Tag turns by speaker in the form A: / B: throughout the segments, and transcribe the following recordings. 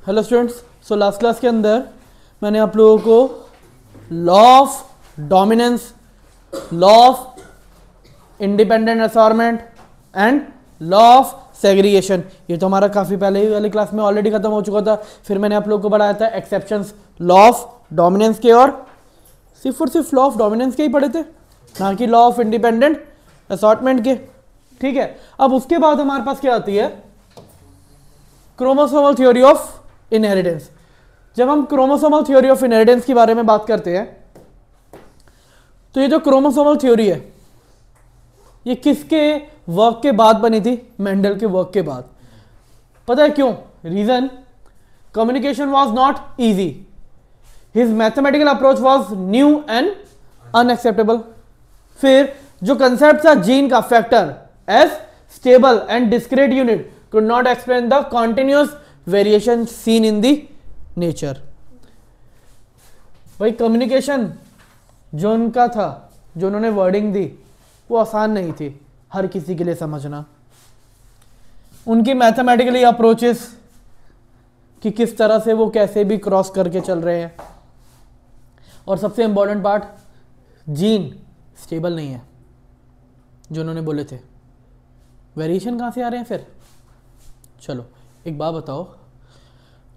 A: Hello students, so last class के अंदर मैंने आप लोगों को law of dominance, law of independent assortment and law of segregation, ये तो हमारा काफ़ी पहले ही वाली क्लास में ऑलरेडी खत्म हो चुका था। फिर मैंने आप लोगों को बढ़ाया था एक्सेप्शंस लॉ ऑफ डोमिनेंस के, और सिर्फ लॉ ऑफ डोमिनेंस के ही पढ़े थे, ना कि लॉ ऑफ इंडिपेंडेंट असॉर्टमेंट के। ठीक है, अब उसके बाद हमारे पास क्या आती है, क्रोमोसोमल थ्योरी ऑफ इनहेरिटेंस। जब हम क्रोमोसोमल थ्योरी ऑफ इनहेरिटेंस के बारे में बात करते हैं तो ये जो क्रोमोसोमल थ्योरी है ये किसके वर्क के बाद बनी थी? मेंडल के वर्क के बाद। पता है क्यों? Reason, communication was not easy, his mathematical approach was new and unacceptable. फिर जो कंसेप्ट था जीन का factor as stable and discrete unit could not explain the continuous variation seen in the nature। भाई कम्युनिकेशन जो उनका था, जो उन्होंने वर्डिंग दी, वो आसान नहीं थी हर किसी के लिए समझना। उनकी मैथमेटिकली अप्रोचेस कि किस तरह से वो कैसे भी क्रॉस करके चल रहे हैं, और सबसे इंपॉर्टेंट पार्ट, जीन स्टेबल नहीं है जो उन्होंने बोले थे। वेरिएशन कहाँ से आ रहे हैं फिर? चलो एक बात बताओ,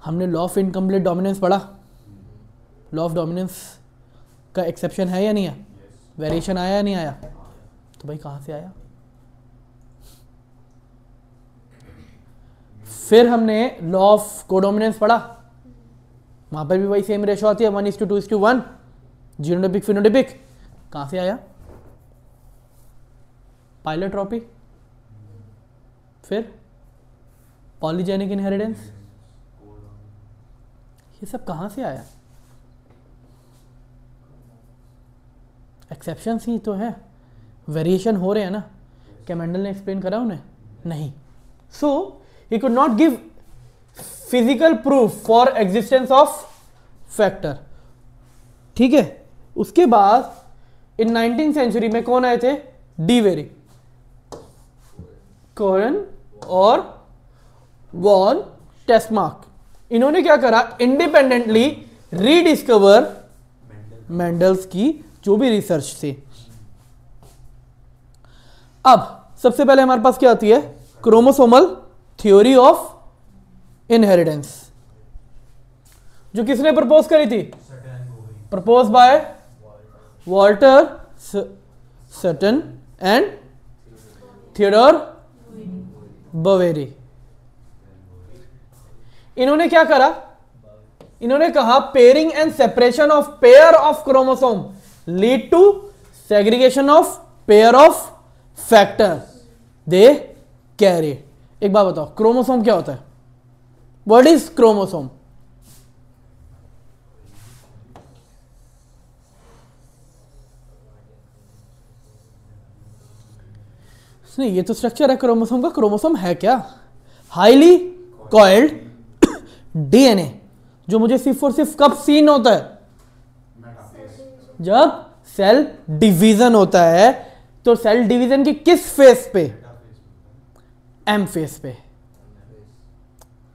A: हमने लॉ ऑफ इनकम्प्लीट डोमिनेंस पढ़ा, लॉ ऑफ डोमिनेंस का एक्सेप्शन है या नहीं है? वेरिएशन आया या नहीं आया? तो भाई कहाँ से आया? फिर हमने लॉ ऑफ कोडोमिनेंस पढ़ा, वहां पर भी वही सेम रेशो आती है 1:2:1, जीनोटाइपिक फिनोटाइपिक। कहाँ से आया? पाइलोट्रॉपी। फिर पॉलीजेनिक इनहेरिटेंस, ये सब कहां से आया? एक्सेप्शंस ही तो है, वेरिएशन हो रहे हैं ना। क्या मेंडल ने एक्सप्लेन करा उन्हें? नहीं। So he could not give physical proof for existence of factor. ठीक है, उसके बाद इन 19th सेंचुरी में कौन आए थे? डी वेरी, कोरन और वॉन टेस्टमार्क। इन्होंने क्या करा? इंडिपेंडेंटली रीडिस्कवर मेंडल्स की जो भी रिसर्च थी। अब सबसे पहले हमारे पास क्या आती है? क्रोमोसोमल थ्योरी ऑफ इनहेरिटेंस, जो किसने प्रपोज करी थी? Propose by Walter Sutton and Theodore Boveri. इन्होंने क्या करा? इन्होंने कहा pairing and separation of pair of chromosome lead to segregation of pair of factor they carry. एक बात बताओ, क्रोमोसोम क्या होता है? What is chromosome? नहीं, ये तो स्ट्रक्चर है क्रोमोसोम का। क्रोमोसोम है क्या? हाईली कॉइल्ड डीएनए, जो मुझे सिर्फ और सिर्फ कब सीन होता है? जब सेल डिवीजन होता है। तो सेल डिवीजन की किस फेस पे? एम फेस पे।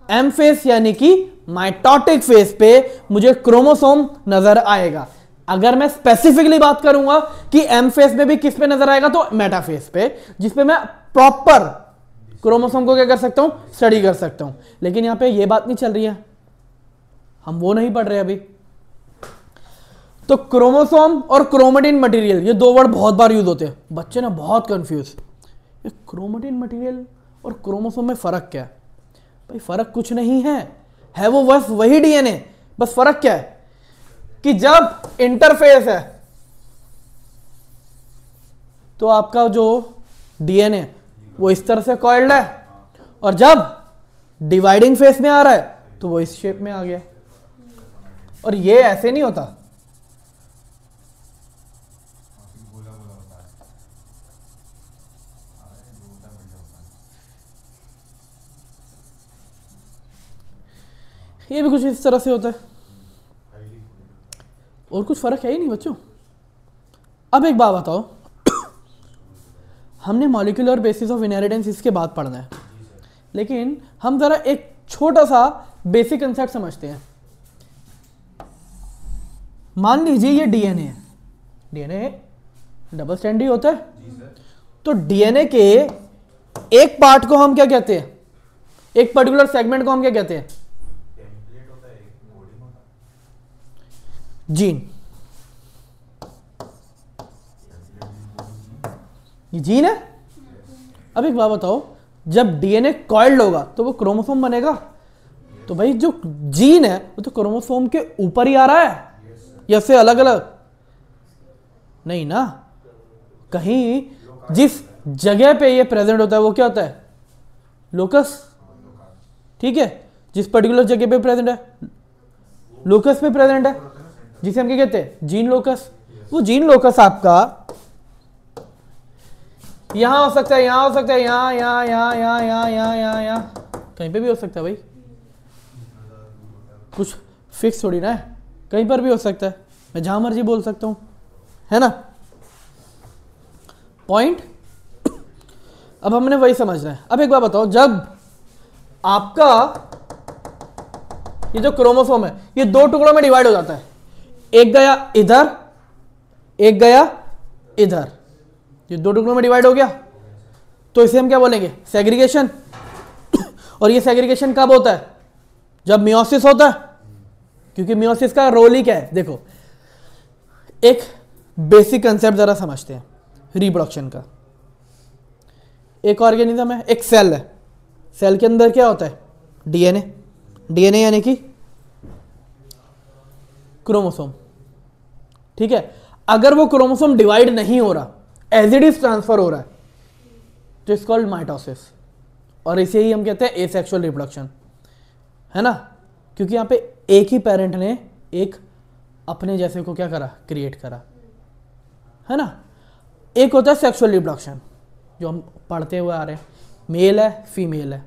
A: एम फेस यानी कि माइटोटिक फेस पे मुझे क्रोमोसोम नजर आएगा। अगर मैं स्पेसिफिकली बात करूंगा कि एम फेस में भी किस पे नजर आएगा, तो मेटाफेस पे, जिसपे मैं प्रॉपर क्रोमोसोम को क्या कर सकता हूं? स्टडी कर सकता हूं। लेकिन यहां पे ये बात नहीं चल रही है, हम वो नहीं पढ़ रहे अभी। तो क्रोमोसोम और क्रोमेटिन मटेरियल, ये दो वर्ड बहुत बार यूज होते हैं, बच्चे ना बहुत कंफ्यूज। ये क्रोमेटिन मटेरियल और क्रोमोसोम में फर्क क्या है? भाई फर्क कुछ नहीं है वो बस वही डीएनए। बस फर्क क्या है कि जब इंटरफेस है तो आपका जो डीएनए वो इस तरह से कॉइल्ड है, और जब डिवाइडिंग फेस में आ रहा है तो वो इस शेप में आ गया। और ये ऐसे नहीं होता, ये भी कुछ इस तरह से होता है, और कुछ फर्क है ही नहीं बच्चों। अब एक बात बताओ, हमने मॉलिक्यूलर बेसिस ऑफ इनहेरिटेंस इसके बाद पढ़ना है, लेकिन हम जरा एक छोटा सा बेसिक कंसेप्ट समझते हैं। मान लीजिए ये डीएनए है, डीएनए डबल स्ट्रैंड ही होता है, तो डीएनए के एक पार्ट को हम क्या कहते हैं, एक पर्टिकुलर सेगमेंट को हम क्या कहते हैं, जीन। ये जीन है। अब एक बात बताओ, जब डीएनए कॉइल्ड होगा तो वो क्रोमोसोम बनेगा, तो भाई जो जीन है वो तो क्रोमोसोम के ऊपर ही आ रहा है या से अलग अलग नहीं ना, कहीं जिस जगह पे ये प्रेजेंट होता है वो क्या होता है, लोकस। ठीक है, जिस पर्टिकुलर जगह पे प्रेजेंट है, लोकस पे प्रेजेंट है, जिसे हम क्या कहते हैं, जीन लोकस। वो जीन लोकस आपका यहां हो सकता है, यहां हो सकता है, यहां यहां यहां यहां यहां यहां यहां यहां कहीं पे भी हो सकता है भाई, कुछ फिक्स थोड़ी ना है, कहीं पर भी हो सकता है, मैं जहां मर्जी बोल सकता हूं, है ना पॉइंट। अब हमने वही समझना है। अब एक बात बताओ, जब आपका ये जो क्रोमोसोम है ये दो टुकड़ों में डिवाइड हो जाता है, एक गया इधर, एक गया इधर, ये दो टुकड़ों में डिवाइड हो गया, तो इसे हम क्या बोलेंगे, सेग्रीगेशन। और ये सेग्रीगेशन कब होता है, जब मियोसिस होता है, क्योंकि मियोसिस का रोल ही क्या है। देखो एक बेसिक कंसेप्ट जरा समझते हैं रिप्रोडक्शन का। एक ऑर्गेनिज्म है, एक सेल है, सेल के अंदर क्या होता है, डीएनए, डीएनए यानी कि क्रोमोसोम। ठीक है, अगर वो क्रोमोसोम डिवाइड नहीं हो रहा, एज इट इज ट्रांसफर हो रहा है, तो इट्स कॉल्ड माइटोसिस, और इसे ही हम कहते हैं एसेक्सुअल रिप्रोडक्शन, है ना, क्योंकि यहां पे एक ही पेरेंट ने एक अपने जैसे को क्या करा, क्रिएट करा, है ना। एक होता है सेक्सुअल रिप्रोडक्शन जो हम पढ़ते हुए आ रहे हैं, मेल है फीमेल है,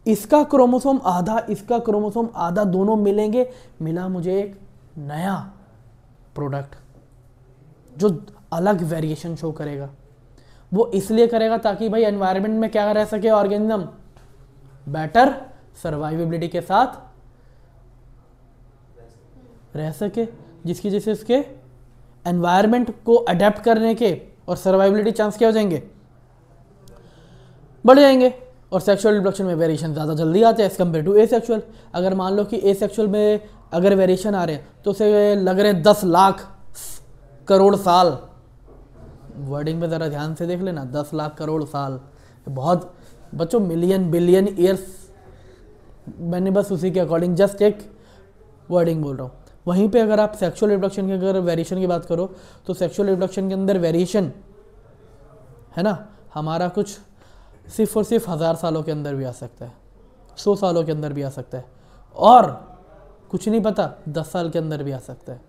A: इसका क्रोमोसोम आधा, इसका क्रोमोसोम आधा, दोनों मिलेंगे, मिला मुझे एक नया प्रोडक्ट जो अलग वेरिएशन शो करेगा। वो इसलिए करेगा ताकि भाई एनवायरनमेंट में क्या रह सके, ऑर्गेनिज्म बेटर सर्वाइवेबिलिटी के साथ रह सके, जिसकी वजह से उसके एनवायरनमेंट को अडेप्ट करने के और सर्वाइवेबिलिटी चांस क्या हो जाएंगे, बढ़ जाएंगे। और सेक्सुअल रिप्रोडक्शन में वेरिएशन ज़्यादा जल्दी आते हैं एज कम्पेयर टू एसेक्सुअल। अगर मान लो कि एसेक्सुअल में अगर वेरिएशन आ रहे हैं तो उसे लग रहे 10 लाख करोड़ साल, वर्डिंग पे ज़रा ध्यान से देख लेना, 10 लाख करोड़ साल बहुत बच्चों, मिलियन बिलियन ईयर्स, मैंने बस उसी के अकॉर्डिंग जस्ट एक वर्डिंग बोल रहा हूँ। वहीं पे अगर आप सेक्सुअल रिप्रोडक्शन की अगर वेरिएशन की बात करो तो सेक्सुअल रिप्रोडक्शन के अंदर वेरिएशन है ना, हमारा कुछ सिर्फ और सिर्फ 1000 सालों के अंदर भी आ सकता है, 100 सालों के अंदर भी आ सकता है, और कुछ नहीं पता 10 साल के अंदर भी आ सकता है।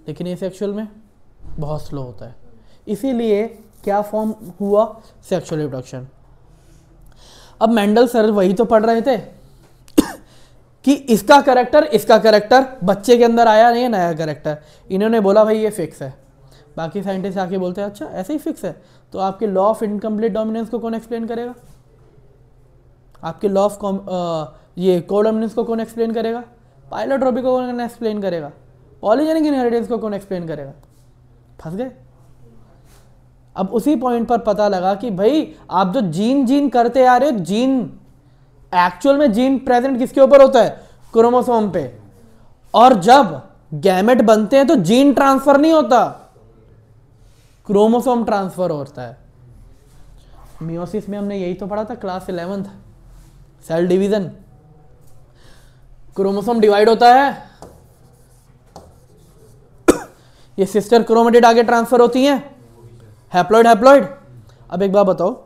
A: लेकिन ये सेक्सुअल में बहुत स्लो होता है, इसीलिए क्या फॉर्म हुआ, सेक्सुअल रिप्रोडक्शन। अब मेंडल सर वही तो पढ़ रहे थे कि इसका करेक्टर बच्चे के अंदर आया नहीं है, नया करेक्टर, इन्होंने बोला भाई ये फिक्स है। बाकी साइंटिस्ट आके बोलते हैं अच्छा ऐसे ही फिक्स है, तो आपके लॉ ऑफ इनकम्प्लीट डोमिनेंस को कौन एक्सप्लेन करेगा, आपके लॉ ऑफ ये कोडोमिनेंस को कौन एक्सप्लेन करेगा, पाइलोट्रोपी को कौन एक्सप्लेन करेगा, पॉलीजेनिक इनहेरिटेंस को कौन एक्सप्लेन करेगा, फंस गए। अब उसी पॉइंट पर पता लगा कि भाई आप जो जीन करते आ रहे हो, जीन एक्चुअल में जीन प्रेजेंट किसके ऊपर होता है, क्रोमोसोम पे, और जब गैमेट बनते हैं तो जीन ट्रांसफर नहीं होता, क्रोमोसोम ट्रांसफर होता है। मियोसिस में हमने यही तो पढ़ा था class 11th, cell division, chromosome divide होता है, ये सिस्टर क्रोमेटिड आगे ट्रांसफर होती हैं, हैप्लॉइड। अब एक बात बताओ,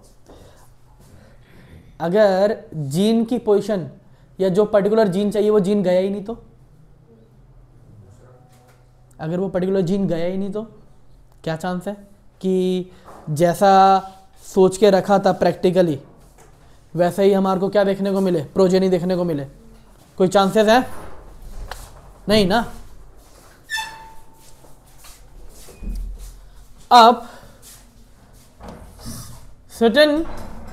A: अगर जीन की पोजीशन या जो पर्टिकुलर जीन चाहिए वो जीन गया ही नहीं तो, अगर वो पर्टिकुलर जीन गया ही नहीं तो क्या चांस है कि जैसा सोच के रखा था प्रैक्टिकली वैसे ही हमारे को क्या देखने को मिले, प्रोजेनी देखने को मिले, कोई चांसेस है नहीं ना। अब certain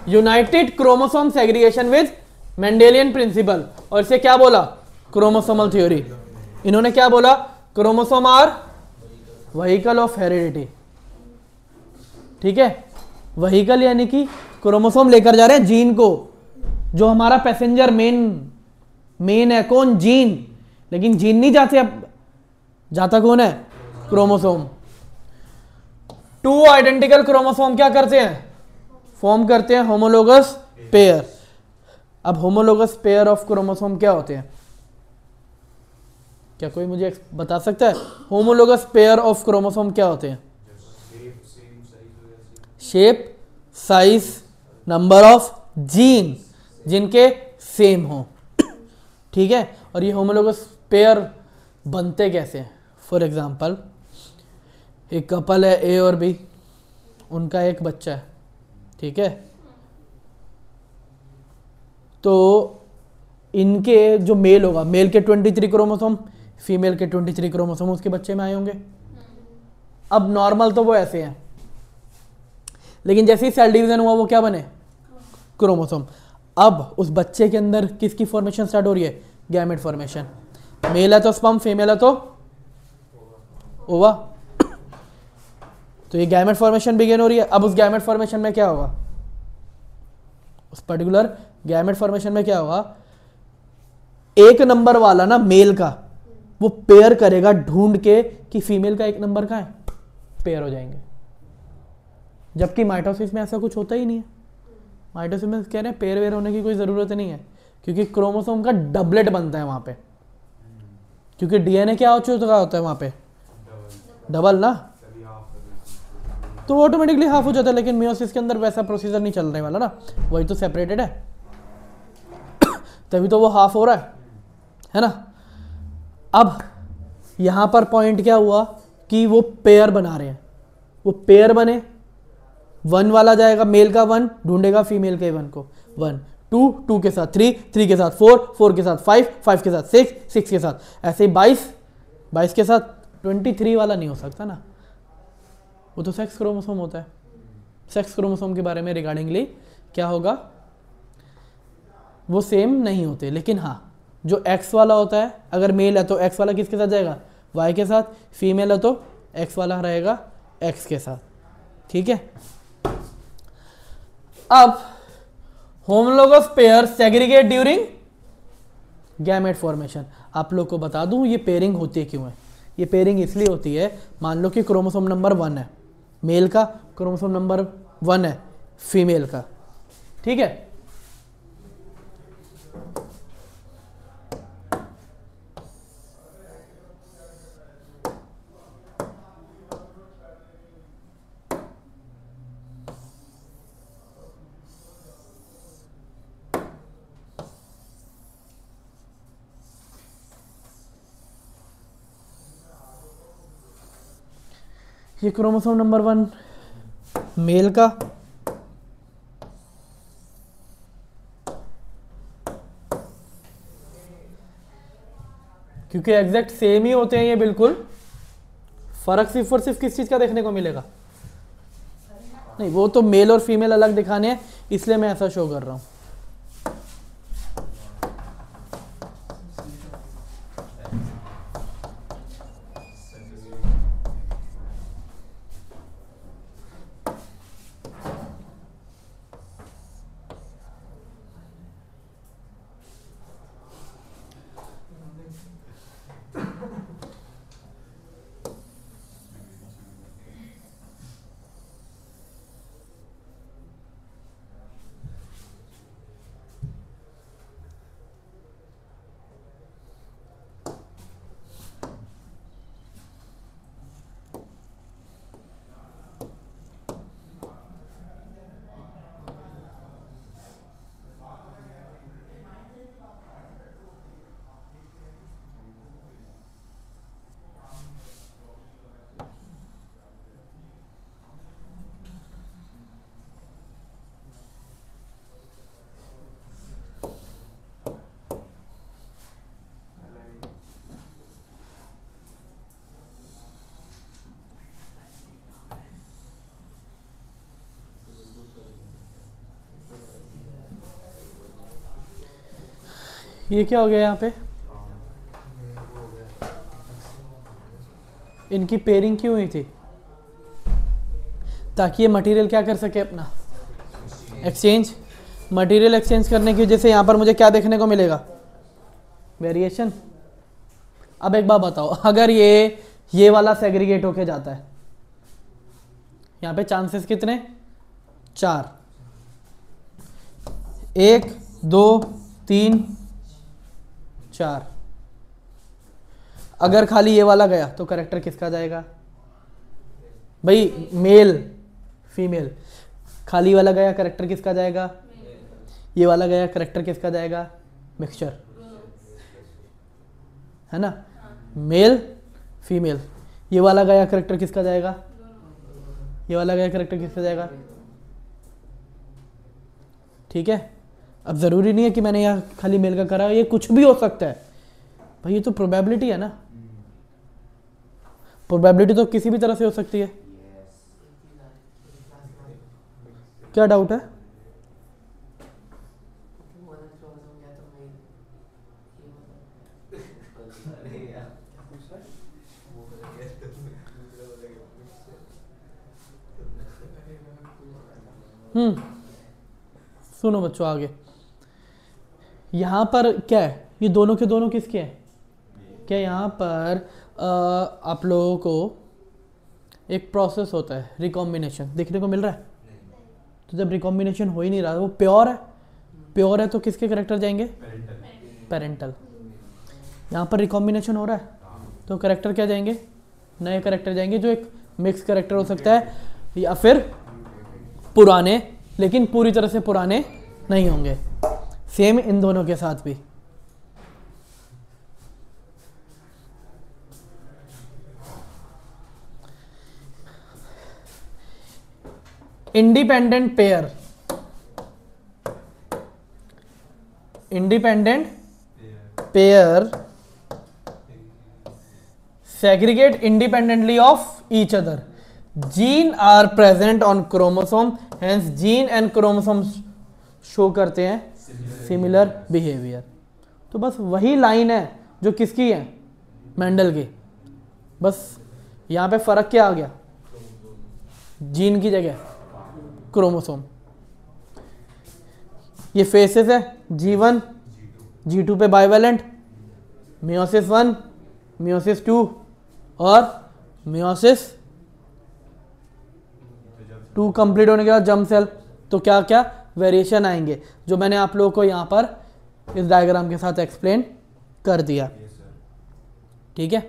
A: united chromosome segregation with Mendelian principle, और इसे क्या बोला? Chromosomal theory. इन्होंने क्या बोला? Chromosome are vehicle of heredity. ठीक है, व्हीकल यानी कि क्रोमोसोम लेकर जा रहे हैं जीन को, जो हमारा पैसेंजर मेन है कौन? जीन। लेकिन जीन नहीं जाते, अब जाता कौन है? क्रोमोसोम। टू आइडेंटिकल क्रोमोसोम क्या करते हैं? फॉर्म करते हैं होमोलोगस पेयर। अब होमोलोगस पेयर ऑफ क्रोमोसोम क्या होते हैं? क्या कोई मुझे बता सकता है? होमोलोगस पेयर ऑफ क्रोमोसोम क्या होते हैं? Shape, size, number of gene जिनके सेम हो। ठीक है, और ये होमोलोगस पेयर बनते कैसे हैं? फॉर एग्जांपल, एक कपल है ए और बी, उनका एक बच्चा है। ठीक है, तो इनके जो मेल होगा, मेल के 23 क्रोमोसोम, फीमेल के 23 क्रोमोसोम उसके बच्चे में आए होंगे। अब नॉर्मल तो वो ऐसे हैं, लेकिन जैसे ही सेल डिवीजन हुआ वो क्या बने? क्रोमोसोम। अब उस बच्चे के अंदर किसकी फॉर्मेशन स्टार्ट हो रही है? Gamete formation. मेल है तो स्पर्म, फीमेल है तो ओवा। तो ये गैमेट फॉर्मेशन बिगिन हो रही है। अब उस गैमेट फॉर्मेशन में क्या होगा? उस पर्टिकुलर गैमेट फॉर्मेशन में क्या होगा? एक नंबर वाला ना मेल का, वो पेयर करेगा ढूंढ के कि फीमेल का एक नंबर का है, पेयर हो जाएंगे। जबकि माइटोसिस में ऐसा कुछ होता ही नहीं है। माइटोसिस में कह रहे हैं पेयर वेयर होने की कोई ज़रूरत नहीं है, क्योंकि क्रोमोसोम का डबलेट बनता है वहाँ पे, क्योंकि डीएनए क्या हो चुका होता है वहाँ पे? डबल ना, तो ऑटोमेटिकली हाफ हो जाता है। लेकिन मियोसिस के अंदर वैसा प्रोसीजर नहीं चलने वाला ना, वही तो सेपरेटेड है, तभी तो वो हाफ हो रहा है ना। अब यहाँ पर पॉइंट क्या हुआ कि वो पेयर बना रहे हैं, वो पेयर बने, 1 वाला जाएगा, मेल का 1 ढूंढेगा फीमेल के 1 को, 1 2 2 के साथ 3 3 के साथ 4 4 के साथ 5 5 के साथ 6 6 के साथ ऐसे ही 22 22 के साथ 23 वाला नहीं हो सकता ना, वो तो सेक्स क्रोमोसोम होता है। सेक्स क्रोमोसोम के बारे में रिगार्डिंगली क्या होगा? वो सेम नहीं होते, लेकिन हाँ जो एक्स वाला होता है, अगर मेल है तो एक्स वाला किसके साथ जाएगा? वाई के साथ। फीमेल है तो एक्स वाला रहेगा एक्स के साथ। ठीक है, अब homologous pair segregate during gamete formation. आप लोग को बता दूं ये पेयरिंग होती है क्यों है? ये पेयरिंग इसलिए होती है, मान लो कि क्रोमोसोम नंबर 1 है मेल का, क्रोमोसोम नंबर 1 है फीमेल का। ठीक है, ये क्रोमोसोम नंबर 1 मेल का, क्योंकि एग्जैक्ट सेम ही होते हैं ये बिल्कुल, फर्क सिर्फ और सिर्फ किस चीज का देखने को मिलेगा? नहीं, वो तो मेल और फीमेल अलग दिखाने हैं, इसलिए मैं ऐसा शो कर रहा हूं। ये क्या हो गया यहाँ पे, इनकी पेयरिंग क्यों हुई थी, ताकि ये मटेरियल क्या कर सके अपना एक्सचेंज। मटेरियल एक्सचेंज करने की वजह से यहाँ पर मुझे क्या देखने को मिलेगा, वेरिएशन। अब एक बात बताओ, अगर ये वाला सेग्रीगेट होके जाता है, यहाँ पे चांसेस कितने, 4, 1 2 3 4। अगर खाली ये वाला गया तो करेक्टर किसका जाएगा भाई, मेल फीमेल। खाली वाला गया करेक्टर किसका जाएगा, ये वाला गया करेक्टर किसका जाएगा, मिक्सचर, है ना, मेल फीमेल। ये वाला गया करेक्टर किसका जाएगा, ये वाला गया करेक्टर किसका जाएगा। ठीक है, अब ज़रूरी नहीं है कि मैंने यहाँ खाली मेल का करा, ये कुछ भी हो सकता है भाई, ये तो प्रोबेबिलिटी है ना, प्रोबेबिलिटी तो किसी भी तरह से हो सकती है। क्या डाउट है, सुनो बच्चों आगे, यहां पर क्या है, ये दोनों के दोनों किसके हैं, क्या यहाँ पर आप लोगों को एक प्रोसेस होता है रिकॉम्बिनेशन देखने को मिल रहा है। तो जब रिकॉम्बिनेशन हो ही नहीं रहा, वो प्योर है, प्योर है तो किसके करेक्टर जाएंगे, पेरेंटल। यहाँ पर रिकॉम्बिनेशन हो रहा है तो करेक्टर क्या जाएंगे, नए करेक्टर जाएंगे, जो एक मिक्स करेक्टर हो सकता है या फिर पुराने, लेकिन पूरी तरह से पुराने नहीं होंगे। सेम इन दोनों के साथ भी। Independent pair, independent pair segregate independently of each other. Gene are present on chromosome, hence gene and chromosomes show करते हैं similar behavior. तो बस वही लाइन है जो किसकी है, मेंडल की। बस यहाँ पे फर्क क्या आ गया, जीन की जगह क्रोमोसोम। ये फेसेस है, G1 G2 पे बाइवेलेंट, मियोसिस 1 मियोसिस 2 और मियोसिस 2 कंप्लीट होने के बाद जर्म सेल। तो क्या क्या वेरिएशन आएंगे, जो मैंने आप लोगों को यहाँ पर इस डायग्राम के साथ एक्सप्लेन कर दिया। ठीक है,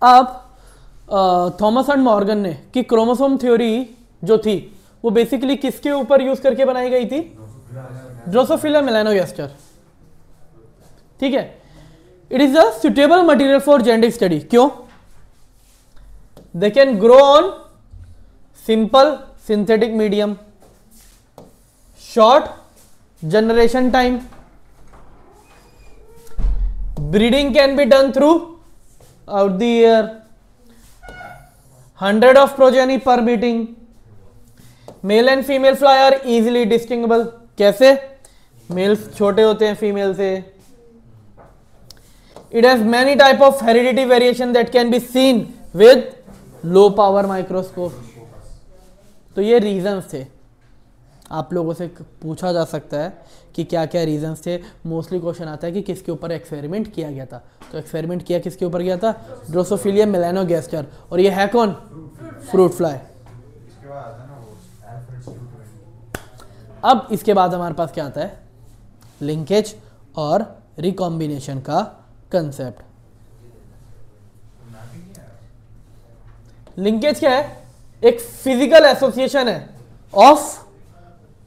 A: अब थॉमस एंड मॉर्गन ने कि क्रोमोसोम थ्योरी जो थी वो बेसिकली किसके ऊपर यूज करके बनाई गई थी, ड्रोसोफिला मेलानोगास्टर। ठीक है, it is a suitable material for genetic study. क्यों, they can grow on simple synthetic medium, short generation time, breeding can be done throughout the year, 100 of progeny per meeting, male and female fly are easily distinguishable. कैसे, males छोटे होते हैं female से। It has many type of heredity variation that can be seen with low power microscope. तो ये reasons थे, आप लोगों से पूछा जा सकता है कि क्या क्या रीजंस थे। मोस्टली क्वेश्चन आता है कि किसके ऊपर एक्सपेरिमेंट किया गया था, तो एक्सपेरिमेंट किया किसके ऊपर गया था, ड्रोसोफिला मेलानोगास्टर। और ये है कौन, फ्रूट फ्लाई। अब इसके बाद हमारे पास क्या आता है, लिंकेज और रिकॉम्बिनेशन का कंसेप्ट। लिंकेज क्या है, एक फिजिकल एसोसिएशन है of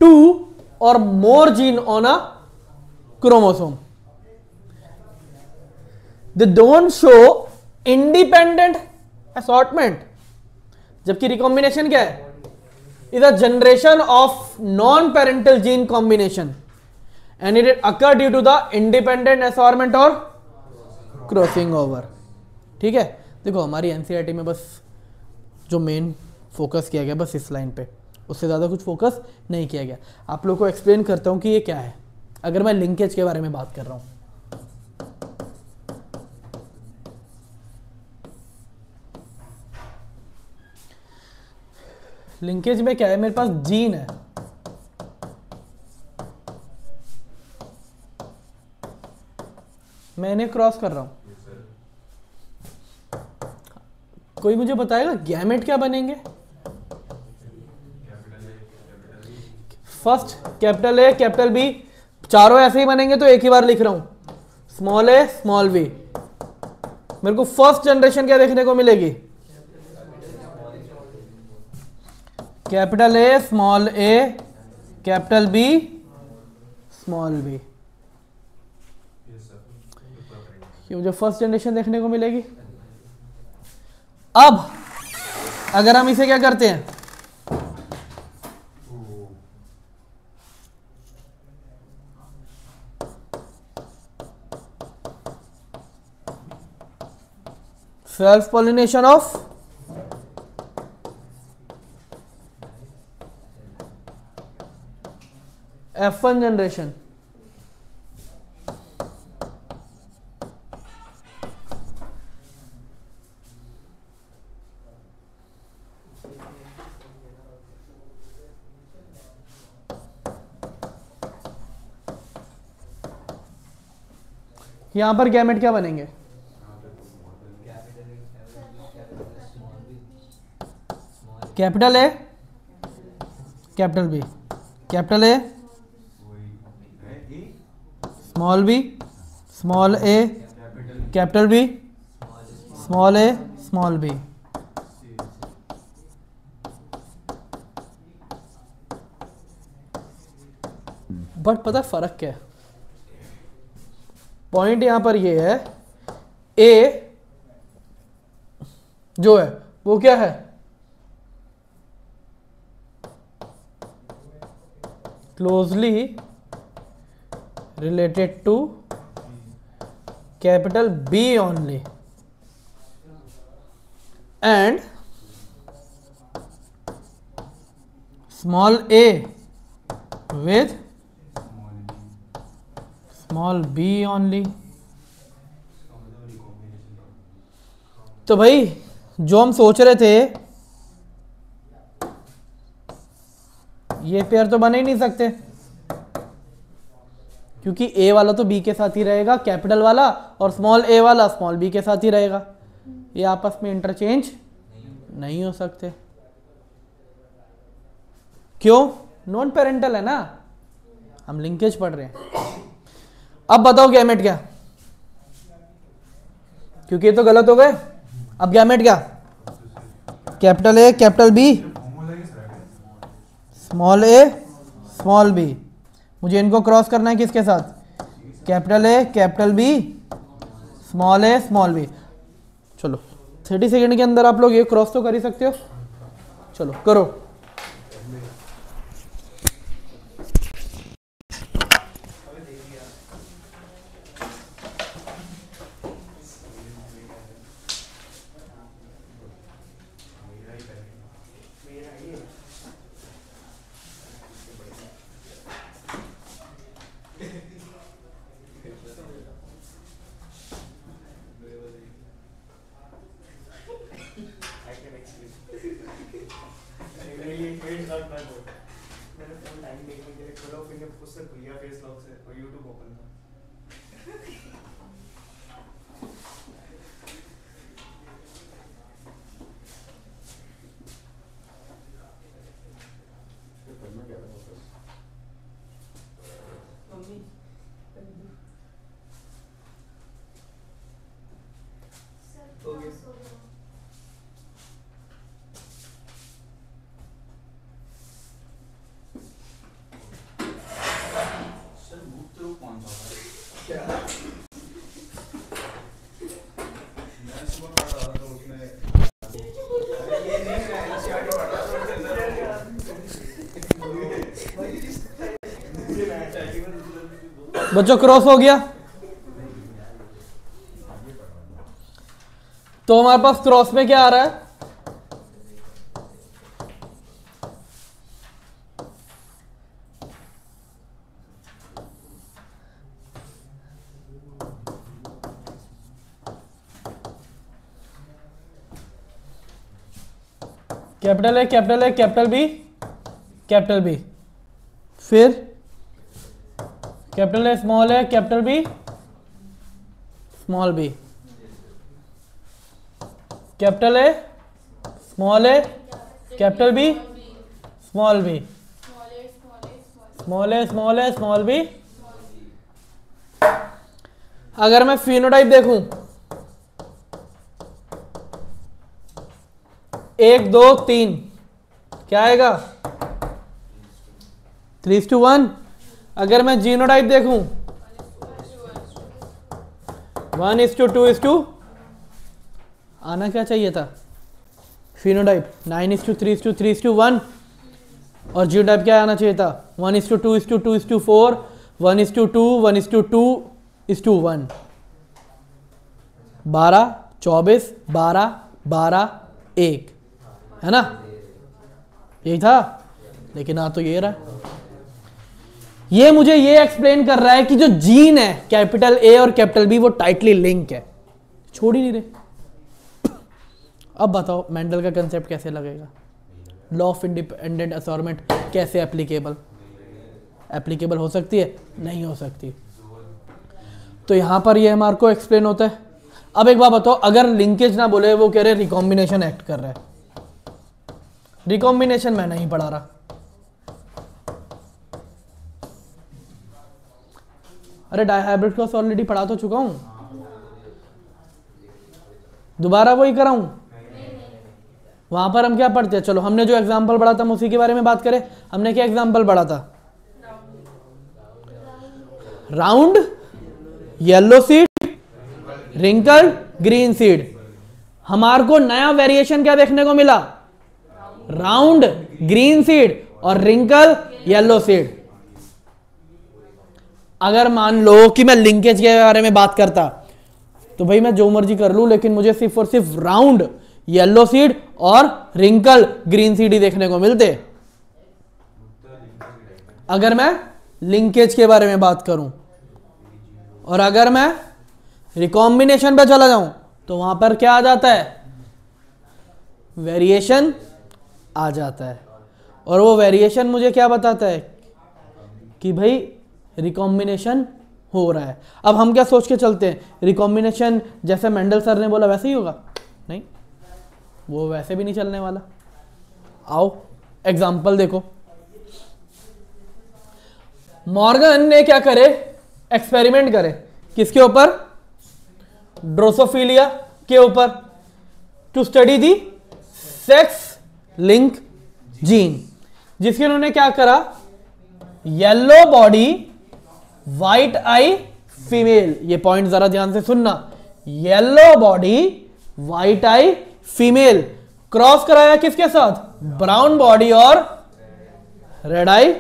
A: 2 or more gene on a chromosome. They don't show independent assortment. जबकि रिकॉम्बिनेशन क्या है, is a generation of non-parental gene combination and it occur due to the independent assortment or crossing over. ठीक है, देखो हमारी NCERT में बस जो मेन फोकस किया गया बस इस लाइन पे, उससे ज़्यादा कुछ फोकस नहीं किया गया। आप लोग को एक्सप्लेन करता हूँ कि ये क्या है, अगर मैं लिंकेज के बारे में बात कर रहा हूँ। लिंकेज में क्या है, मेरे पास जीन है, मैं इन्हें क्रॉस कर रहा हूं। कोई मुझे बताएगा गैमेट क्या बनेंगे? First capital A capital B, चारों ऐसे ही बनेंगे तो एक ही बार लिख रहा हूं, स्मॉल ए स्मॉल बी। मेरे को फर्स्ट जनरेशन क्या देखने को मिलेगी? Capital A small a capital B small b, ये मुझे फर्स्ट जनरेशन देखने को मिलेगी। अब अगर हम इसे क्या करते हैं, self pollination of F1 generation, यहां पर गैमेट क्या बनेंगे? Capital A capital B capital A small B small a capital B small a small b. But पता है फर्क क्या है? पॉइंट यहां पर ये है, ए जो है वो क्या है, closely related to capital B only, and small a with small b only. तो भाई जो हम सोच रहे थे, ये पेयर तो बन ही नहीं सकते, क्योंकि ए वाला तो बी के साथ ही रहेगा कैपिटल वाला, और स्मॉल ए वाला स्मॉल बी के साथ ही रहेगा, ये आपस में इंटरचेंज नहीं हो सकते। क्यों? नॉन पेरेंटल है ना, हम लिंकेज पढ़ रहे हैं। अब बताओ गैमेट क्या, क्योंकि ये तो गलत हो गए। अब गैमेट क्या, capital A capital B small a small b. मुझे इनको क्रॉस करना है किसके साथ? Capital A capital B small a small b. चलो 30 सेकेंड के अंदर आप लोग ये क्रॉस तो कर ही सकते हो, चलो करो। बच्चों क्रॉस हो गया, तो हमारे पास क्रॉस में क्या आ रहा है? Capital A capital A capital B, फिर capital A capital B small B, capital A capital B small B, small B. अगर मैं फिनोटाइप देखूं 1 2 3 क्या आएगा 3:1। अगर मैं जीनोटाइप देखूं 1:2 आना क्या चाहिए था फिनोटाइप 9:3:1 और जीनोटाइप क्या आना चाहिए था 1:2:2:4 1:2 1:2:1 12 24 12 12 1 है ना, यही था। लेकिन आ तो ये रहा, ये मुझे ये एक्सप्लेन कर रहा है कि जो जीन है कैपिटल ए और कैपिटल बी वो टाइटली लिंक है, छोड़ ही नहीं रहे। अब बताओ मेंडल का कंसेप्ट कैसे लगेगा, लॉ ऑफ इंडिपेंडेंट असॉर्टमेंट कैसे एप्लीकेबल हो सकती है, नहीं हो सकती। तो यहां पर ये हमारे को एक्सप्लेन होता है। अब एक बात बताओ, अगर लिंकेज ना बोले, वो कह रहे रिकॉम्बिनेशन एक्ट कर रहा है, रिकॉम्बिनेशन मैं नहीं पढ़ा रहा, अरे डायहाइब्रिड क्रॉस ऑलरेडी पढ़ा तो चुका हूं, दोबारा वही कराऊं। वहां पर हम क्या पढ़ते हैं, चलो हमने जो एग्जांपल पढ़ा था हम उसी के बारे में बात करें। हमने क्या एग्जांपल पढ़ा था, round yellow seed wrinkle green seed. हमारे को नया वेरिएशन क्या देखने को मिला, राउंड ग्रीन सीड और रिंकल येलो सीड। अगर मान लो कि मैं लिंकेज के बारे में बात करता तो भाई मैं जो मर्जी कर लूं, लेकिन मुझे सिर्फ और सिर्फ राउंड येलो सीड और रिंकल ग्रीन सीड ही देखने को मिलते। अगर मैं लिंकेज के बारे में बात करूं, और अगर मैं रिकॉम्बिनेशन पे चला जाऊं तो वहां पर क्या आ जाता है, वेरिएशन आ जाता है। और वो वेरिएशन मुझे क्या बताता है कि भाई रिकॉम्बिनेशन हो रहा है। अब हम क्या सोच के चलते हैं, रिकॉम्बिनेशन जैसे मेंडल सर ने बोला वैसे ही होगा, नहीं, वो वैसे भी नहीं चलने वाला। आओ एग्जांपल देखो, मॉर्गन ने क्या करे, एक्सपेरिमेंट करे, किसके ऊपर, ड्रोसोफिलिया के ऊपर, to study the sex link gene, जिसके उन्होंने क्या करा, yellow body white eye female, ये पॉइंट जरा ध्यान से सुनना, yellow body white eye female cross कराया किसके साथ, ब्राउन बॉडी और रेड आई,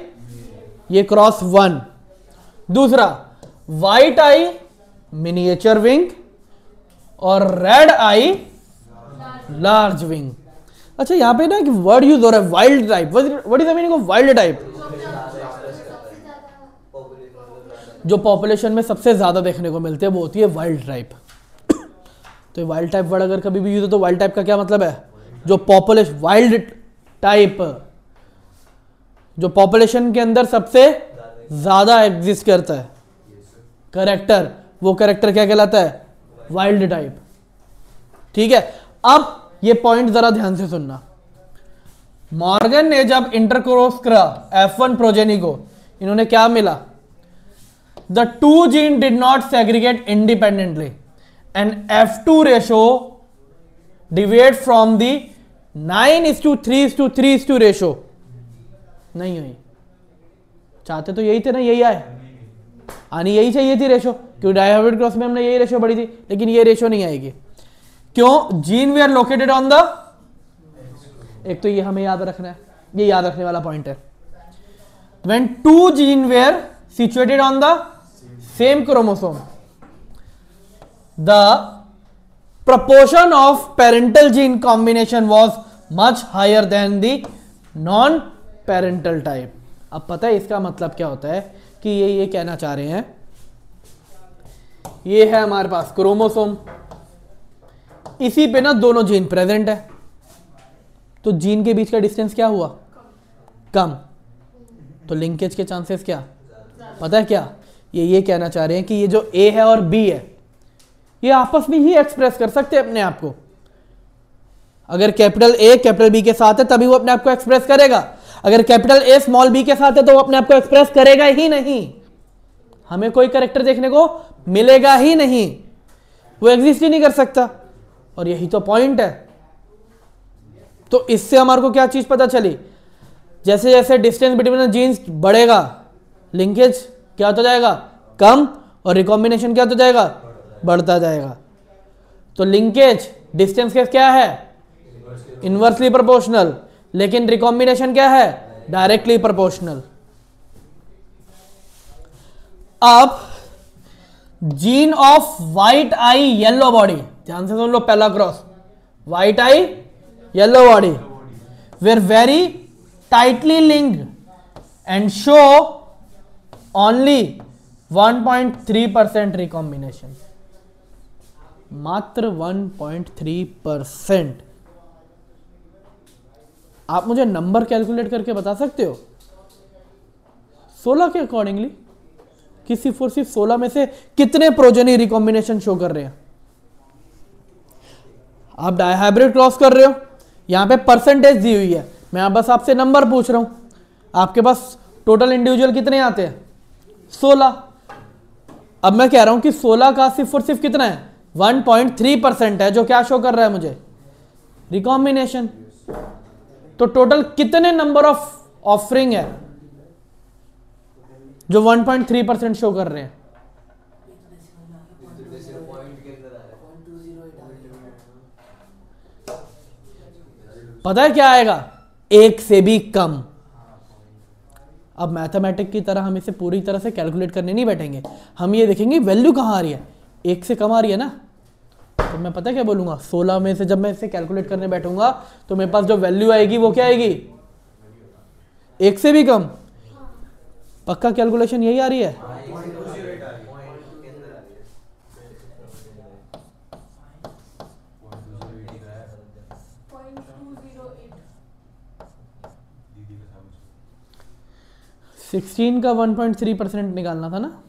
A: ये क्रॉस 1। दूसरा व्हाइट आई मिनिएचर विंग और रेड आई लार्ज विंग। अच्छा यहां पे ना एक वर्ड यूज हो रहा है, wild type. What is the meaning of wild type, जो पॉपुलेशन में सबसे ज्यादा देखने को मिलते हैं वो होती है वाइल्ड टाइप। तो वाइल्ड टाइप वर्ड अगर कभी भी यूज हो तो वाइल्ड टाइप का क्या मतलब है, जो पॉपुलेशन, वाइल्ड टाइप जो पॉपुलेशन के अंदर सबसे ज्यादा एग्जिस्ट करता है करेक्टर, वो करेक्टर क्या कहलाता है, वाइल्ड टाइप। ठीक है, अब ये पॉइंट जरा ध्यान से सुनना। मॉर्गन ने जब इंटरक्रॉस करा F1 प्रोजेनी को, इन्होंने क्या मिला, the two gene did not segregate independently and F2 ratio deviate from the 9:3:3 ratio नहीं हुई। चाहते तो यही थे ना, यही आए, आनी यही चाहिए थी रेशो, क्योंकि डायहाइब्रिड क्रॉस में हमने यही रेशो पढ़ी थी, लेकिन ये रेशो नहीं आएगी। क्यों, जीन वे आर लोकेटेड ऑन द, एक तो ये हमें याद रखना है, ये याद रखने वाला पॉइंट है, when two gene were situated on the same chromosome, the proportion of parental gene combination was much higher than the non-parental type। अब पता है इसका मतलब क्या होता है, कि ये कहना चाह रहे हैं, ये है हमारे पास क्रोमोसोम, इसी पे ना दोनों जीन प्रेजेंट है, तो जीन के बीच का डिस्टेंस क्या हुआ? कम। तो लिंकेज के चांसेस क्या? पता है क्या? ये कहना चाह रहे हैं कि ये जो ए है और बी है ये आपस में ही एक्सप्रेस कर सकते हैं अपने आप को। अगर कैपिटल ए कैपिटल बी के साथ है तभी वो अपने आप को एक्सप्रेस करेगा। अगर कैपिटल ए स्मॉल बी के साथ है तो वो अपने आप को एक्सप्रेस करेगा ही नहीं। हमें कोई कैरेक्टर देखने को मिलेगा ही नहीं, वो एग्जिस्ट ही नहीं कर सकता। और यही तो पॉइंट है। तो इससे हमारे को क्या चीज पता चली? जैसे जैसे डिस्टेंस बिटवीन जीन्स बढ़ेगा लिंकेज क्या होता जाएगा? कम। और रिकॉम्बिनेशन क्या होता जाएगा? बढ़ता जाएगा। तो लिंकेज डिस्टेंस के क्या है? Inversely proportional. लेकिन रिकॉम्बिनेशन क्या है? Directly proportional. अब gene of white eye yellow body, ध्यान से सुन लो पहला cross, white eye yellow body were very tightly linked and show only 1.3% recombination. मात्र 1.3%। आप मुझे नंबर कैलकुलेट करके बता सकते हो 16 के अकॉर्डिंगली कि सिर्फ 16 में से कितने प्रोजेनी रिकॉम्बिनेशन शो कर रहे हैं? आप डायहाइब्रिड क्रॉस कर रहे हो, यहां पे परसेंटेज दी हुई है, मैं बस आपसे नंबर पूछ रहा हूं। आपके पास टोटल इंडिविजुअल कितने आते हैं? 16। अब मैं कह रहा हूं कि 16 का सिर्फ और सिर्फ कितना है? 1.3% है, जो क्या शो कर रहा है मुझे? रिकॉम्बिनेशन। तो टोटल कितने नंबर ऑफ ऑफरिंग है जो 1.3% शो कर रहे हैं? पता है क्या आएगा? एक से भी कम। अब मैथमेटिक की तरह हम इसे पूरी तरह से कैलकुलेट करने नहीं बैठेंगे, हम ये देखेंगे वैल्यू कहां आ रही है। एक से कम आ रही है ना, तो मैं पता क्या बोलूंगा? 16 में से जब मैं इसे कैलकुलेट करने बैठूंगा तो मेरे पास जो वैल्यू आएगी वो क्या आएगी? एक से भी कम। पक्का कैलकुलेशन यही आ रही है? सिक्सटीन का 1.3% निकालना था ना?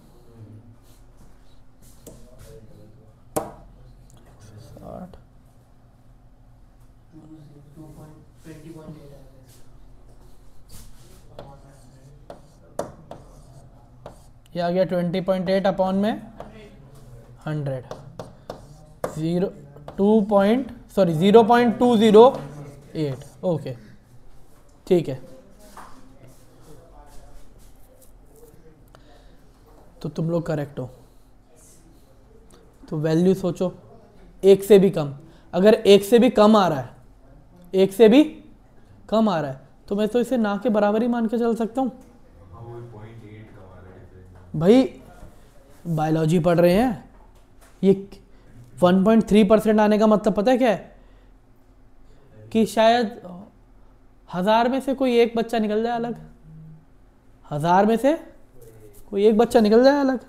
A: ये आ गया 20.8 अपॉन में 100, 0.208। ओके ठीक है। तो तुम लोग करेक्ट हो। तो वैल्यू सोचो, एक से भी कम। अगर एक से भी कम आ रहा है, एक से भी कम आ रहा है, तो मैं तो इसे ना के बराबर ही मान के चल सकता हूँ। भाई बायोलॉजी पढ़ रहे हैं, ये 1.3% आने का मतलब पता है क्या है? कि शायद 1000 में से कोई एक बच्चा निकल जाए अलग। 1000 में से कोई एक बच्चा निकल जाए अलग।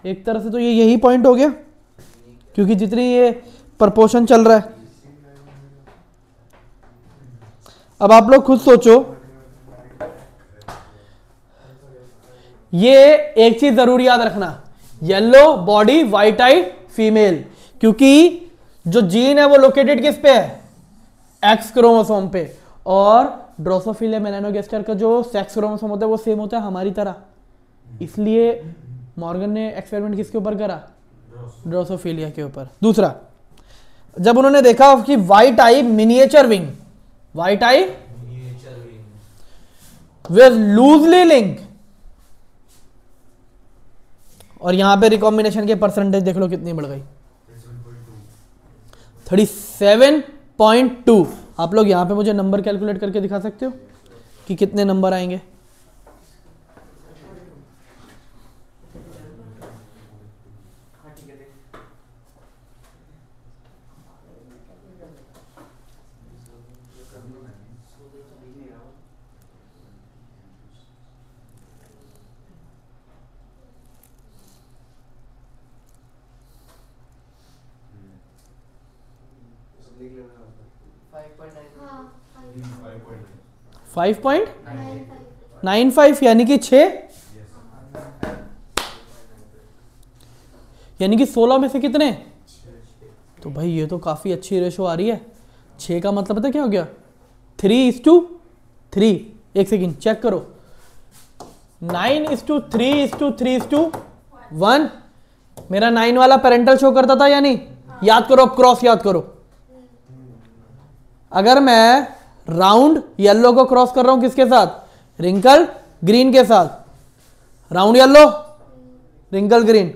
A: एक तरह से तो ये यही पॉइंट हो गया, क्योंकि जितनी ये प्रपोर्शन चल रहा है। अब आप लोग खुद सोचो, ये एक चीज जरूर याद रखना, yellow body white eye female, क्योंकि जो जीन है वो लोकेटेड किस पे है? एक्स क्रोमोसोम पे। और ड्रोसोफिला मेलानोगास्टर का जो सेक्स क्रोमोसोम होता है वो सेम होता है हमारी तरह। इसलिए मॉर्गन ने एक्सपेरिमेंट किसके ऊपर करा? ड्रोसोफिलिया के ऊपर। दूसरा, जब उन्होंने देखा कि white eye miniature wing, white I with loosely link, और यहां पे रिकॉम्बिनेशन के परसेंटेज देख लो कितनी बढ़ गई, 37.2। आप लोग यहां पे मुझे नंबर कैलकुलेट करके दिखा सकते हो कि कितने नंबर आएंगे? 5.95 यानी कि 6, यानी कि 16 में से कितने? तो भाई ये तो काफी अच्छी रेशो आ रही है। 6 का मतलब पता क्या हो गया? 3:3। एक सेकंड चेक करो। 9:3:3:1। मेरा 9 वाला पेरेंटल शो करता था या नहीं? याद करो, अब क्रॉस याद करो। अगर मैं राउंड येलो को क्रॉस कर रहा हूं किसके साथ? रिंकल ग्रीन के साथ। Round yellow, wrinkle green,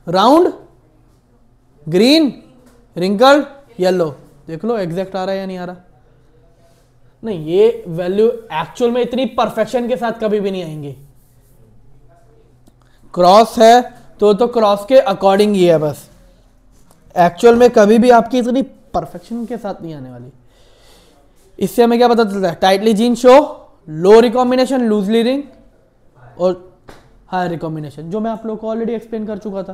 A: round green, wrinkle yellow. देख लो एग्जैक्ट आ रहा है या नहीं आ रहा? नहीं, ये वैल्यू एक्चुअल में इतनी परफेक्शन के साथ कभी भी नहीं आएंगी। क्रॉस है तो क्रॉस के अकॉर्डिंग ही है बस, एक्चुअल में कभी भी आपकी इतनी परफेक्शन के साथ नहीं आने वाली। इससे हमें क्या पता चलता है? टाइटली जीन शो लो रिकॉम्बिनेशन, लूजली रिंग और हाई रिकॉम्बिनेशन, जो मैं आप लोग को ऑलरेडी एक्सप्लेन कर चुका था।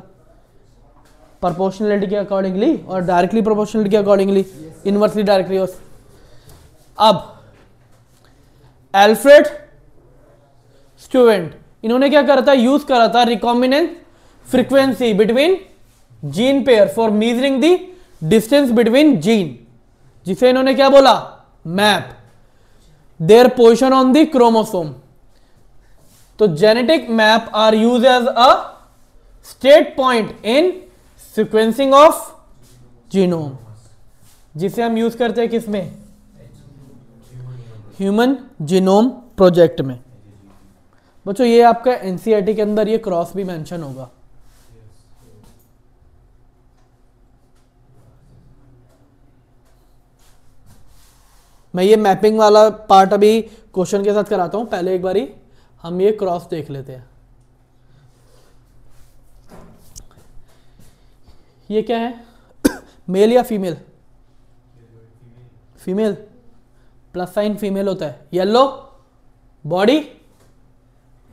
A: प्रोपोर्शनलिटी के अकॉर्डिंगली और डायरेक्टली प्रोपोर्शनलिटी के अकॉर्डिंगली, इनवर्सली डायरेक्टली। अब एल्फ्रेड स्टूवेंट, इन्होंने क्या करा था? यूज करा था recombinants frequency between gene pair for measuring the distance between gene, जिसे इन्होंने क्या बोला? Map their position on the chromosome. तो genetic map are use as a state point in sequencing of genome, जिसे हम यूज करते हैं किसमें? ह्यूमन जीनोम प्रोजेक्ट में। बच्चों ये आपका एनसीईआरटी के अंदर ये क्रॉस भी मेंशन होगा। मैं ये मैपिंग वाला पार्ट अभी क्वेश्चन के साथ कराता हूं, पहले एक बारी हम ये क्रॉस देख लेते हैं। ये क्या है? मेल या female? Female, plus sign female होता है। येलो बॉडी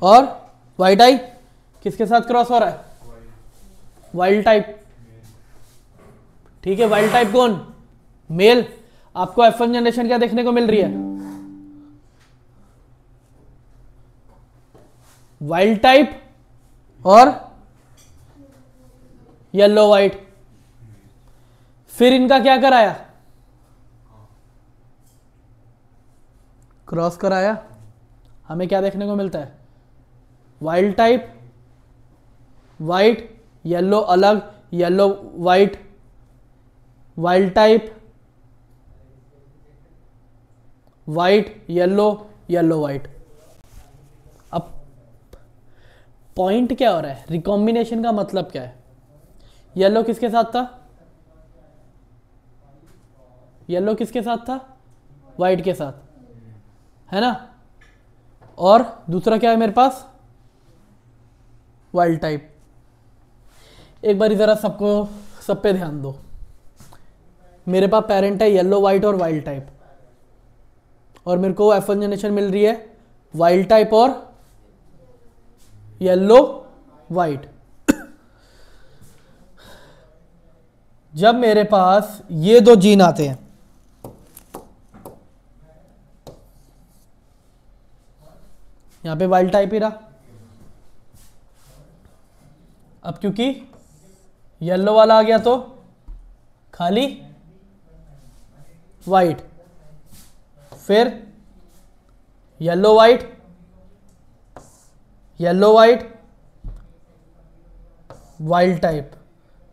A: और वाइट आई किसके साथ क्रॉस हो रहा है? Wild type. ठीक है, वाइल्ड टाइप कौन? मेल। आपको F1 जनरेशन क्या देखने को मिल रही है? वाइल्ड टाइप और येलो वाइट। फिर इनका क्या कराया? क्रॉस कराया। हमें क्या देखने को मिलता है? वाइल्ड टाइप, वाइट, येलो अलग, yellow white, wild type, white yellow, yellow white. अब पॉइंट क्या हो रहा है? रिकॉम्बिनेशन का मतलब क्या है? येलो किसके साथ था? येलो किसके साथ था? वाइट के साथ, है ना? और दूसरा क्या है मेरे पास? Wild type. एक बार जरा सब पे ध्यान दो। मेरे पास पेरेंट है येलो वाइट और वाइल्ड टाइप, और मेरे को F1 जनरेशन मिल रही है वाइल्ड टाइप और येलो वाइट। जब मेरे पास ये दो जीन आते हैं, यहां पे वाइल्ड टाइप ही रहा। अब क्योंकि येलो वाला आ गया तो खाली वाइट, फिर yellow white, yellow white, wild type.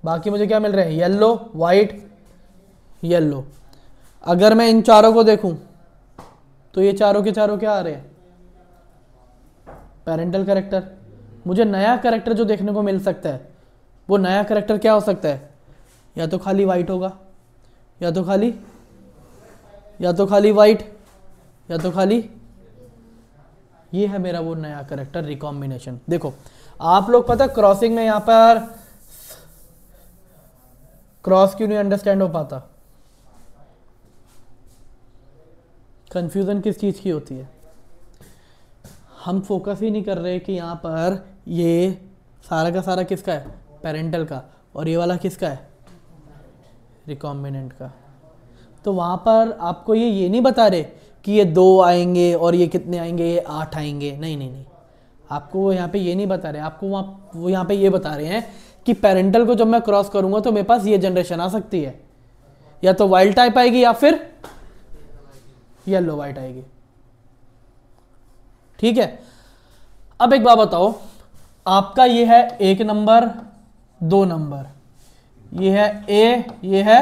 A: बाकी मुझे क्या मिल रहा है? Yellow white yellow. अगर मैं इन चारों को देखूं तो ये चारों के चारों क्या आ रहे हैं? Parental character. मुझे नया कैरेक्टर जो देखने को मिल सकता है, वो नया कैरेक्टर क्या हो सकता है? या तो खाली वाइट होगा, या तो खाली वाइट, या तो खाली। ये है मेरा वो नया कैरेक्टर रिकॉम्बिनेशन। देखो आप लोग पता क्रॉसिंग में यहां पर क्रॉस क्यों नहीं अंडरस्टैंड हो पाता? कंफ्यूजन किस चीज की होती है? हम फोकस ही नहीं कर रहे कि यहां पर ये सारा का सारा किसका है? पेरेंटल का, और ये वाला किसका है? रिकॉम्बिनेंट का। तो वहां पर आपको ये नहीं बता रहे कि ये 2 आएंगे और ये कितने आएंगे, ये 8 आएंगे, नहीं नहीं नहीं, आपको वो यहाँ पे ये नहीं बता रहे, आपको वो यहाँ पे ये बता रहे हैं कि पेरेंटल को जब मैं क्रॉस करूंगा तो मेरे पास ये जनरेशन आ सकती है, या तो वाइल्ड टाइप आएगी या फिर येलो वाइट आएगी। ठीक है, अब एक बात बताओ, आपका ये है 1 नंबर 2 नंबर, ये है ए, ये है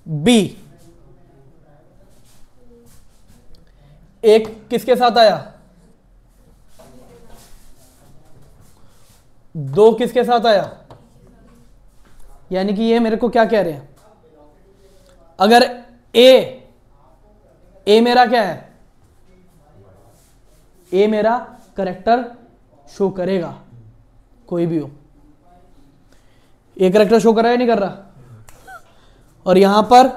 A: बी, एक किसके साथ आया, 2 किसके साथ आया, यानी कि ये मेरे को क्या कह रहे हैं, अगर ए मेरा क्या है, ए मेरा करेक्टर शो करेगा, कोई भी हो, ए करेक्टर शो कर रहा है नहीं कर रहा, और यहां पर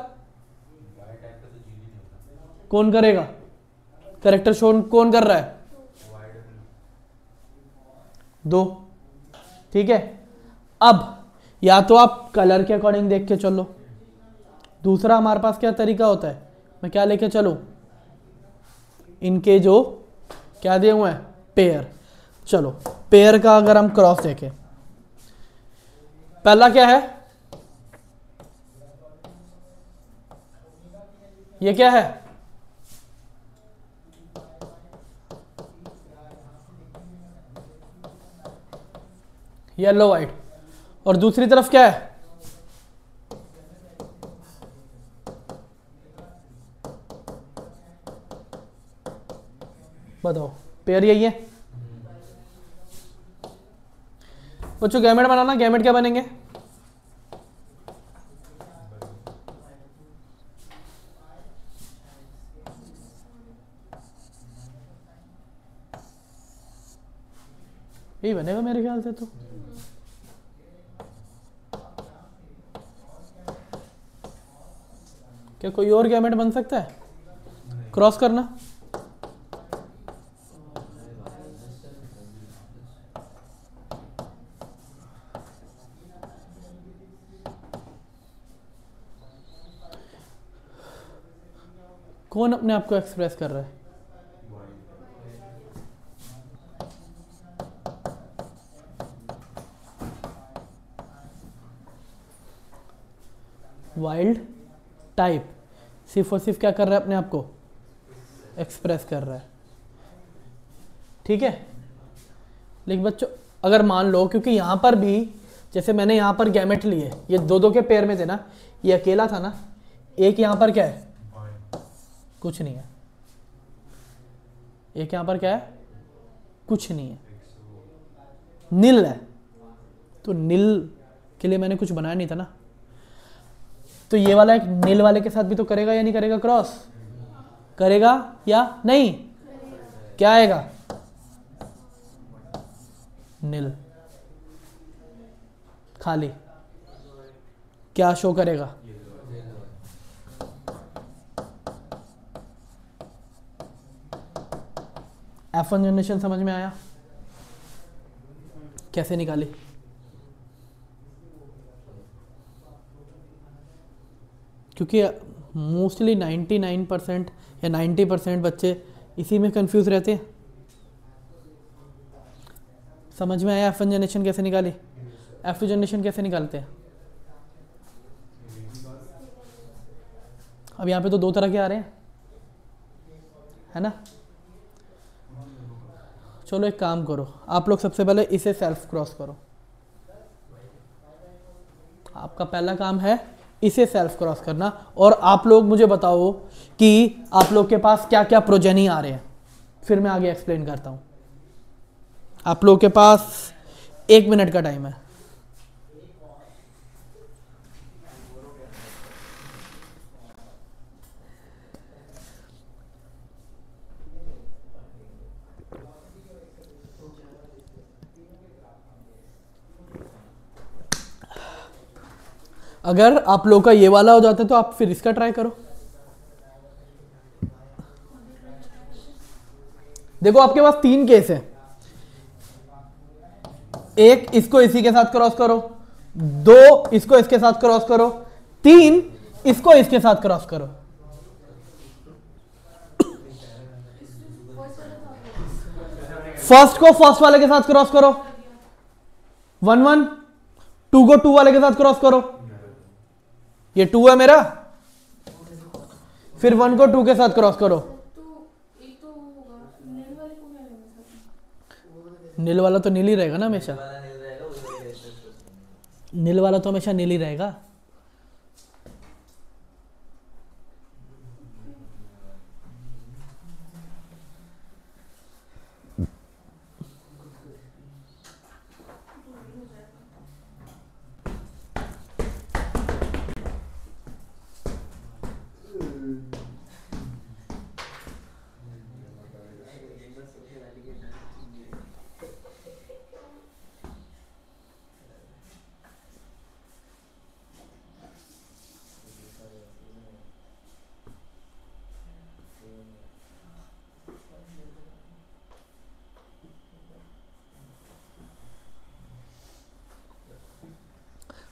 A: कौन करेगा, करेक्टर शो कौन कर रहा है, 2। ठीक है, अब या तो आप कलर के अकॉर्डिंग देख के चलो, दूसरा हमारे पास क्या तरीका होता है, मैं क्या लेके चलूं, इनके जो क्या दिए हुए हैं पेयर, चलो पेयर का अगर हम क्रॉस देखें, पहला क्या है, ये क्या है, येलो वाइट, और दूसरी तरफ क्या है, बताओ, पेयर यही है। बच्चों गैमेट बनाना, गैमेट क्या बनेंगे, यही बनेगा मेरे ख्याल से। तो क्या कोई और गैमेट बन सकता है, क्रॉस करना, कौन अपने आप को एक्सप्रेस कर रहा है, वाइल्ड टाइप सिर्फ और सिर्फ क्या कर रहा है, अपने आप को एक्सप्रेस कर रहा है। ठीक है, लेकिन बच्चों अगर मान लो, क्योंकि यहां पर भी जैसे मैंने यहां पर गैमेट लिए, ये 2-2 के पेयर में थे ना, ये अकेला था ना, एक यहां पर क्या है, कुछ नहीं है, एक यहां पर क्या है, कुछ नहीं है, नील है, तो नील के लिए मैंने कुछ बनाया नहीं था ना, तो ये वाला एक नील वाले के साथ भी तो करेगा या नहीं करेगा, क्रॉस करेगा या नहीं, क्या आएगा, नील, खाली, क्या शो करेगा, F1 जनरेशन समझ में आया, कैसे निकाली, क्योंकि मोस्टली 99% या 90% बच्चे इसी में कंफ्यूज रहते हैं। समझ में आया F1 जनरेशन कैसे निकाली, F2 जनरेशन कैसे निकालते हैं। अब यहाँ पे तो 2 तरह के आ रहे हैं, है ना। चलो एक काम करो, आप लोग सबसे पहले इसे सेल्फ क्रॉस करो, आपका पहला काम है इसे सेल्फ क्रॉस करना, और आप लोग मुझे बताओ कि आप लोग के पास क्या क्या प्रोजेनी आ रहे हैं, फिर मैं आगे एक्सप्लेन करता हूं। आप लोग के पास 1 मिनट का टाइम है। अगर आप लोग का ये वाला हो जाता है तो आप फिर इसका ट्राई करो। देखो आपके पास 3 केस है, एक इसको इसी के साथ क्रॉस करो, 2 इसको इसके साथ क्रॉस करो, 3 इसको इसके साथ क्रॉस करो। फर्स्ट को फर्स्ट वाले के साथ क्रॉस करो, 1 1। 2 को 2 वाले के साथ क्रॉस करो, ये 2 है मेरा। फिर 1 को 2 के साथ क्रॉस करो। नील वाला तो नील ही रहेगा ना हमेशा, नील वाला तो हमेशा नील ही रहेगा।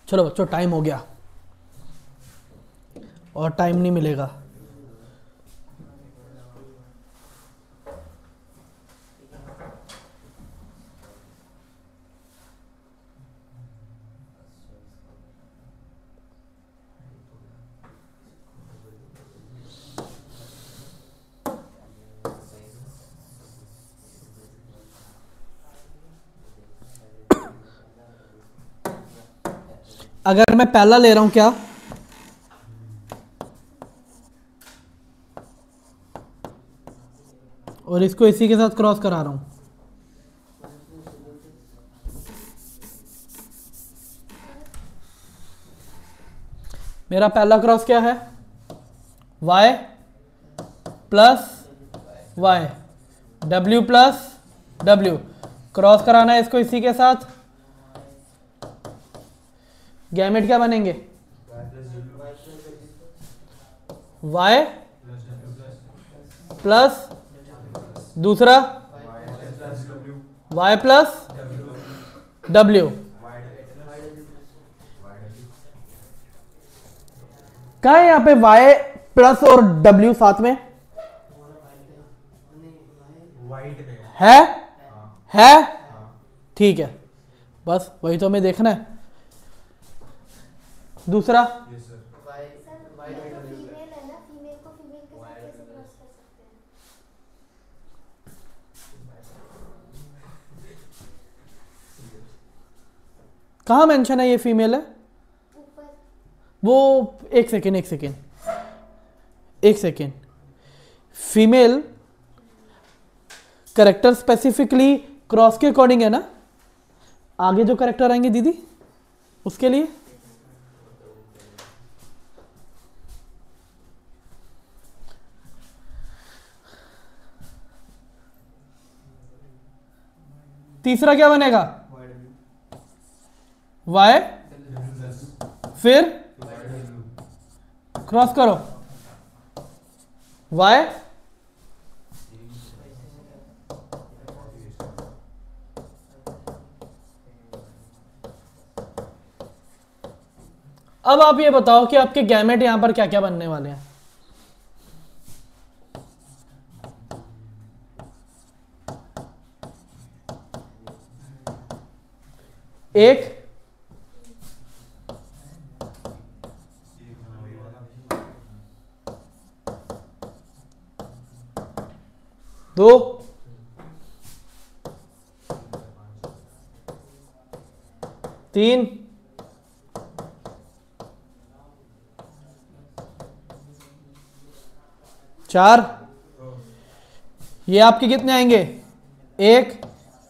A: चलो बच्चों, टाइम हो गया और टाइम नहीं मिलेगा। अगर मैं पहला ले रहा हूं क्या, और इसको इसी के साथ क्रॉस करा रहा हूं, मेरा पहला क्रॉस क्या है, y plus y, w plus w, cross कराना है इसको इसी के साथ। गैमेट क्या बनेंगे, y प्लस दूसरा y प्लस w। क्या है यहां पे y प्लस और w साथ में है ठीक है, बस वही तो हमें देखना है। दूसरा कहाँ मेंशन है ये फीमेल है, वो एक second, female character specifically cross के अकॉर्डिंग है ना, आगे जो करेक्टर आएंगे दीदी उसके लिए। तीसरा क्या बनेगा, y, फिर क्रॉस करो y, अब आप ये बताओ कि आपके गैमेट यहां पर क्या क्या बनने वाले हैं। एक, दो, तीन, चार, ये आपके कितने आएंगे, एक,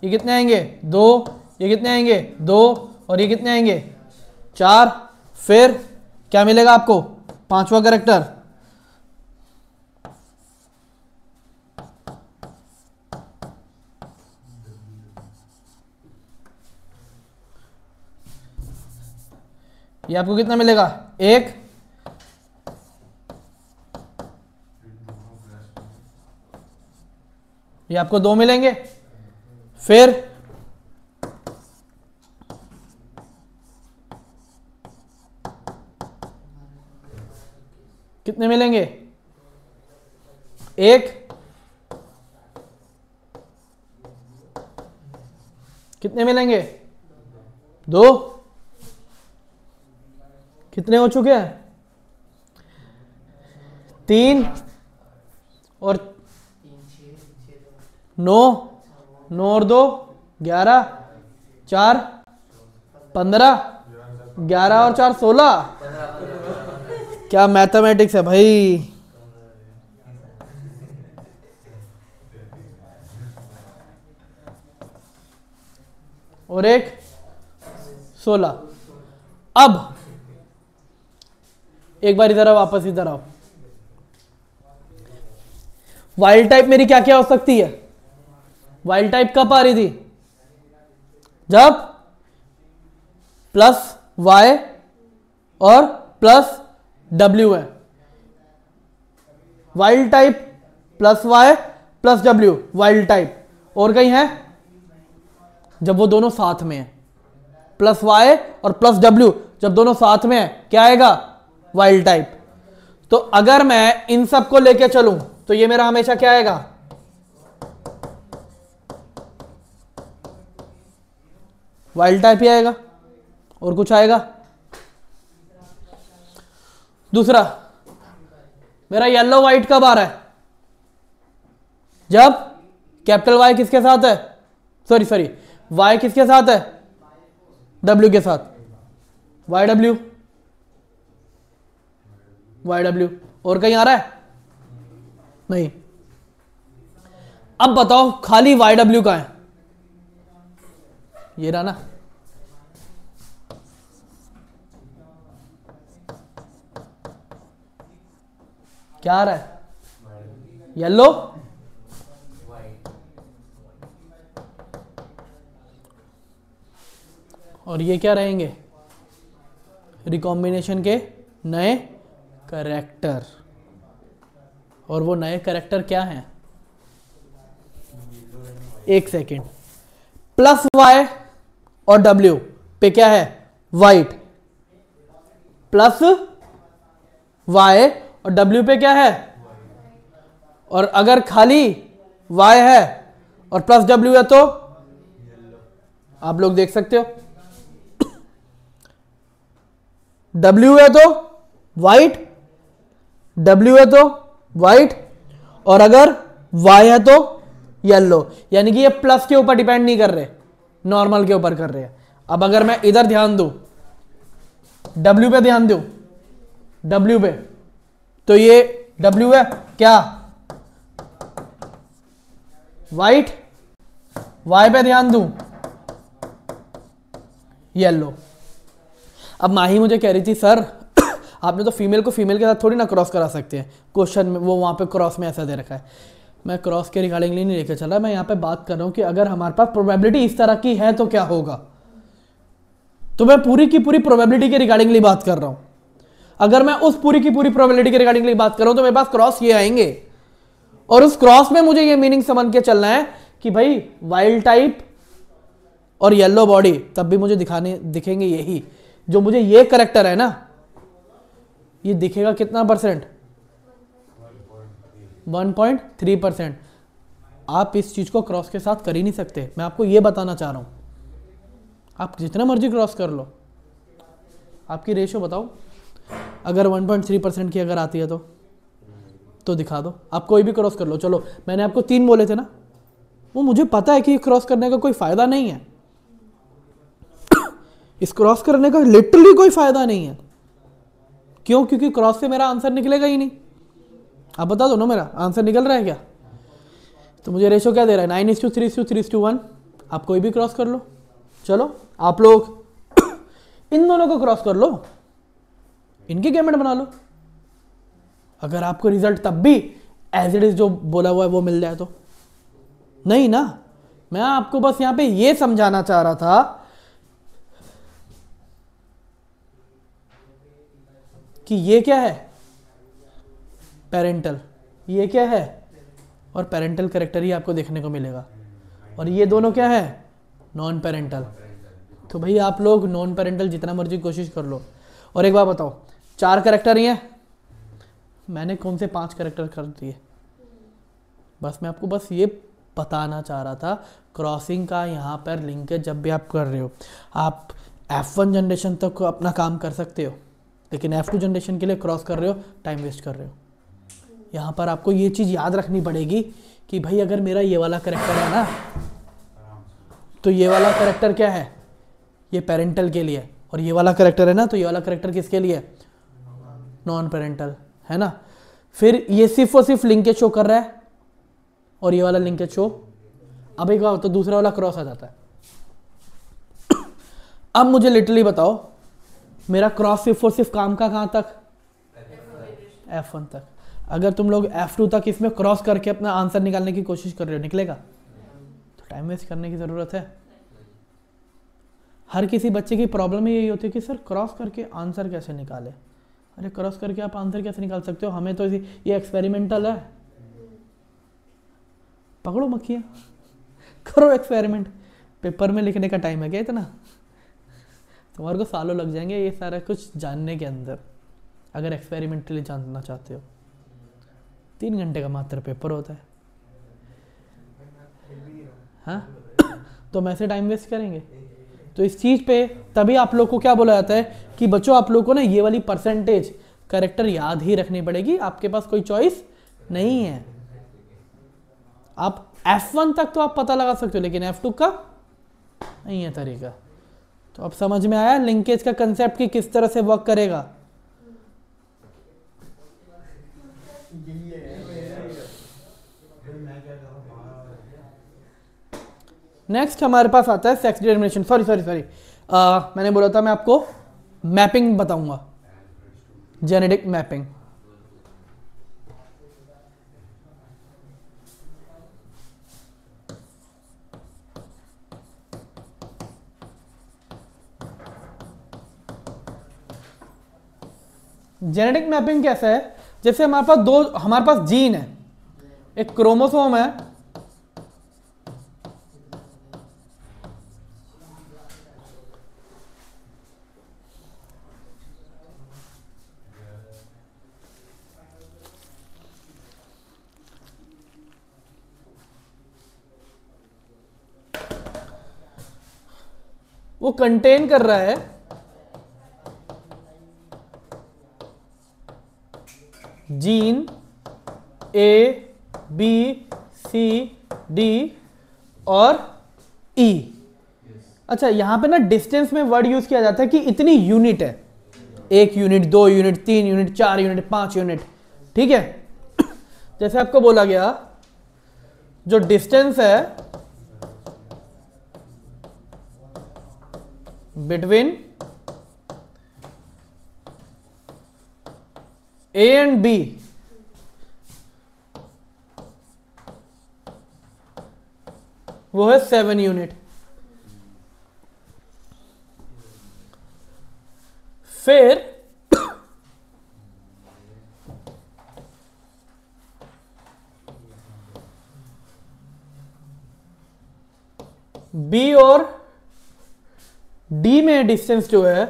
A: ये कितने आएंगे, दो, ये कितने आएंगे, दो, और ये कितने आएंगे, चार। फिर क्या मिलेगा आपको, पांचवा कैरेक्टर, ये आपको कितना मिलेगा, एक, ये आपको दो मिलेंगे। फिर कितने मिलेंगे? एक, कितने मिलेंगे? दो, कितने हो चुके हैं? तीन और 9, 9 और 2 11, 4 15, 11 और 4 16। क्या मैथमेटिक्स है भाई। और एक 16। अब एक बार इधर आओ, वापस इधर आओ। वाइल्ड टाइप मेरी क्या क्या हो सकती है? वाइल्ड टाइप कब आ रही थी? जब प्लस y और प्लस w है। Wild type plus y plus w, wild type. और कहीं है? जब वो दोनों साथ में है, प्लस y और प्लस w जब दोनों साथ में है, क्या आएगा? Wild type. तो अगर मैं इन सब को लेके चलूं तो ये मेरा हमेशा क्या आएगा? वाइल्ड टाइप ही आएगा। और कुछ आएगा? दूसरा, मेरा येलो व्हाइट कब आ रहा है? जब कैपिटल Y किसके साथ है? सॉरी Y किसके साथ है? W के साथ। YW, YW। और कहीं आ रहा है? नहीं। अब बताओ खाली YW का है? ये रहा ना। क्या आ रहा है? येलो, और ये क्या रहेंगे? रिकॉम्बिनेशन के नए कैरेक्टर। और वो नए कैरेक्टर क्या हैं? एक सेकेंड। प्लस y और w पे क्या है? वाइट। प्लस y और w पे क्या है? और अगर खाली y है और प्लस w है तो आप लोग देख सकते हो, w है तो वाइट, w है तो वाइट, और अगर y है तो येलो। यानी कि ये प्लस के ऊपर डिपेंड नहीं कर रहे, नॉर्मल के ऊपर कर रहे हैं। अब अगर मैं इधर ध्यान दूं, w पे ध्यान दूं, w पे, तो ये w है क्या? वाइट। y पे ध्यान दूं, येलो। अब माही मुझे कह रही थी सर आपने तो फीमेल को फीमेल के साथ थोड़ी ना क्रॉस करा सकते हैं, क्वेश्चन में वो वहां पे क्रॉस में ऐसा दे रखा है। मैं क्रॉस के रिगार्डिंगली नहीं लेके चला, मैं यहाँ पे बात कर रहा हूँ कि अगर हमारे पास प्रोबेबिलिटी इस तरह की है तो क्या होगा। तो मैं पूरी की पूरी प्रोबेबिलिटी के रिगार्डिंगली बात कर रहा हूँ। अगर मैं उस पूरी की पूरी प्रोबेबिलिटी के रिगार्डिंगली बात कर रहा हूँ तो मेरे पास क्रॉस ये आएंगे, और उस क्रॉस में मुझे ये मीनिंग समझ के चलना है कि भाई वाइल्ड टाइप और येलो बॉडी, तब भी मुझे दिखेंगे यही। जो मुझे ये करेक्टर है ना, ये दिखेगा कितना %? 1.3%। आप इस चीज को क्रॉस के साथ कर ही नहीं सकते, मैं आपको ये बताना चाह रहा हूं। आप जितना मर्जी क्रॉस कर लो, आपकी रेशो बताओ, अगर 1.3% की अगर आती है तो दिखा दो। आप कोई भी क्रॉस कर लो। चलो मैंने आपको 3 बोले थे ना, वो मुझे पता है कि क्रॉस करने का कोई फायदा नहीं है। इस क्रॉस करने का लिटरली कोई फायदा नहीं है। क्यों? क्योंकि क्रॉस से मेरा आंसर निकलेगा ही नहीं। आप बता दो ना, मेरा आंसर निकल रहा है क्या? तो मुझे रेशो क्या दे रहा है? 9:3:3:1। आप कोई भी क्रॉस कर लो। चलो आप लोग इन दोनों को क्रॉस कर लो, इनकी गैमेट बना लो। अगर आपको रिजल्ट तब भी एज इट इज जो बोला हुआ है वो मिल जाए तो नहीं ना। मैं आपको बस यहां पे ये समझाना चाह रहा था कि ये क्या है? पेरेंटल। ये क्या है? और पेरेंटल कैरेक्टर ही आपको देखने को मिलेगा। और ये दोनों क्या है? Non parental. तो भाई आप लोग नॉन पेरेंटल जितना मर्जी कोशिश कर लो। और एक बात बताओ, 4 कैरेक्टर ही हैं, मैंने कौन से 5 कैरेक्टर कर दिए, बस मैं आपको बस ये बताना चाह रहा था। क्रॉसिंग का यहाँ पर लिंकेज जब भी आप कर रहे हो, आप F1 जनरेशन तक अपना काम कर सकते हो, लेकिन F2 जनरेशन के लिए क्रॉस कर रहे हो, टाइम वेस्ट कर रहे हो। यहाँ पर आपको ये चीज़ याद रखनी पड़ेगी कि भाई अगर मेरा ये वाला करेक्टर है ना, तो ये वाला करेक्टर क्या है, ये पेरेंटल के लिए, और ये वाला करेक्टर है ना, तो ये वाला करेक्टर किसके लिए, नॉन पेरेंटल, है ना। फिर ये सिर्फ और सिर्फ लिंकेज शो कर रहा है, और ये वाला लिंकेज शो, अब एक तो दूसरा वाला क्रॉस आ जाता है। अब मुझे लिटरली बताओ, मेरा क्रॉस सिर्फ और सिर्फ काम का कहाँ तक, F1 तक। अगर तुम लोग F2 तक इसमें क्रॉस करके अपना आंसर निकालने की कोशिश कर रहे हो, निकलेगा? तो टाइम वेस्ट करने की ज़रूरत है। हर किसी बच्चे की प्रॉब्लम ही यही होती है कि सर क्रॉस करके आंसर कैसे निकाले। अरे क्रॉस करके आप आंसर कैसे निकाल सकते हो, हमें तो ये एक्सपेरिमेंटल है, पकड़ो मक्खियाँ, करो एक्सपेरिमेंट। पेपर में लिखने का टाइम है क्या इतना? तुम्हारे को सालों लग जाएंगे ये सारा कुछ जानने के अंदर, अगर एक्सपेरिमेंटली जानना चाहते हो। 3 घंटे का मात्र पेपर होता है, हाँ? तो हम ऐसे टाइम वेस्ट करेंगे? तो इस चीज़ पे तभी आप लोग को क्या बोला जाता है कि बच्चों आप लोग को ना ये वाली परसेंटेज करेक्टर याद ही रखनी पड़ेगी, आपके पास कोई चॉइस नहीं है। आप F1 तक तो आप पता लगा सकते हो, लेकिन F2 का नहीं है तरीका। तो अब समझ में आया लिंकेज का कंसेप्ट कि किस तरह से वर्क करेगा। नेक्स्ट हमारे पास आता है सेक्स डिटरमिनेशन। सॉरी, मैंने बोला था मैं आपको मैपिंग बताऊंगा, जेनेटिक मैपिंग। जेनेटिक मैपिंग कैसा है, जैसे हमारे पास जीन है, एक क्रोमोसोम है, वो कंटेन कर रहा है gene A, B, C, D और E। अच्छा, यहां पे ना डिस्टेंस में वर्ड यूज किया जाता है कि इतनी यूनिट है, 1 unit, 2 unit, 3 unit, 4 unit, 5 unit, ठीक है। जैसे आपको बोला गया जो डिस्टेंस है बिटवीन A एंड B, वो है 7 यूनिट। फिर B और D में डिस्टेंस जो है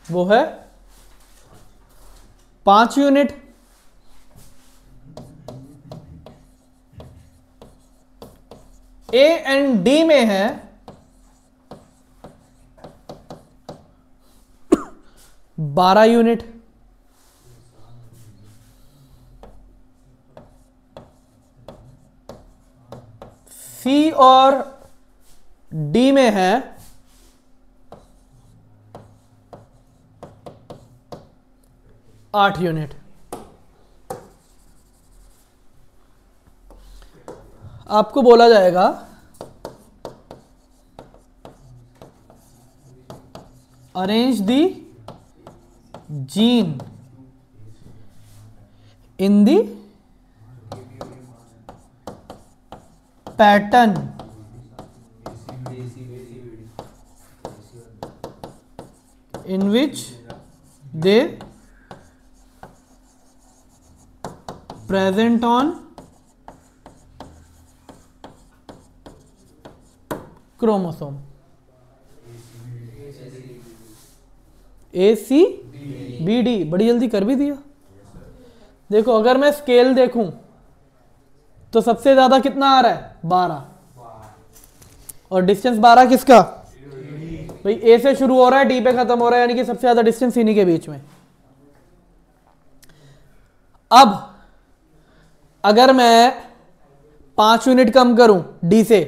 A: वो है 5 यूनिट। A एंड D में है 12 यूनिट। C और D में है 8 यूनिट। आपको बोला जाएगा arrange the gene in the pattern in which they present on chromosome। ACBD, बड़ी जल्दी कर भी दिया। देखो अगर मैं स्केल देखूं तो सबसे ज्यादा कितना आ रहा है 12, और डिस्टेंस 12 किसका भाई ए से शुरू हो रहा है डी पे खत्म हो रहा है, यानी कि सबसे ज्यादा डिस्टेंस इन्हीं के बीच में। अब अगर मैं 5 यूनिट कम करूं डी से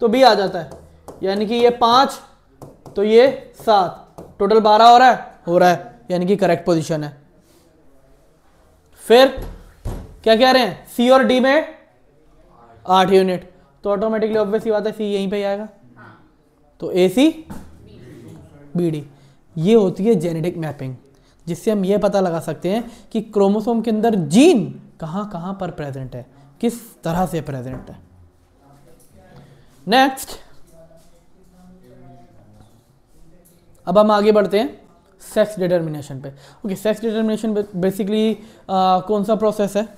A: तो बी आ जाता है, यानी कि ये 5 तो ये 7, टोटल 12 हो रहा है, यानी कि करेक्ट पोजीशन है। फिर क्या कह रहे हैं सी और डी में 8 यूनिट, तो ऑटोमेटिकली ऑब्वियस ही बात है सी यहीं पे ही आएगा, तो ACBD। ये होती है जेनेटिक मैपिंग, जिससे हम ये पता लगा सकते हैं कि क्रोमोसोम के अंदर जीन कहाँ कहाँ पर प्रेजेंट है, किस तरह से प्रेजेंट है। नेक्स्ट, अब हम आगे बढ़ते हैं सेक्स डिटर्मिनेशन पे। ओके, सेक्स डिटर्मिनेशन बेसिकली कौन सा प्रोसेस है?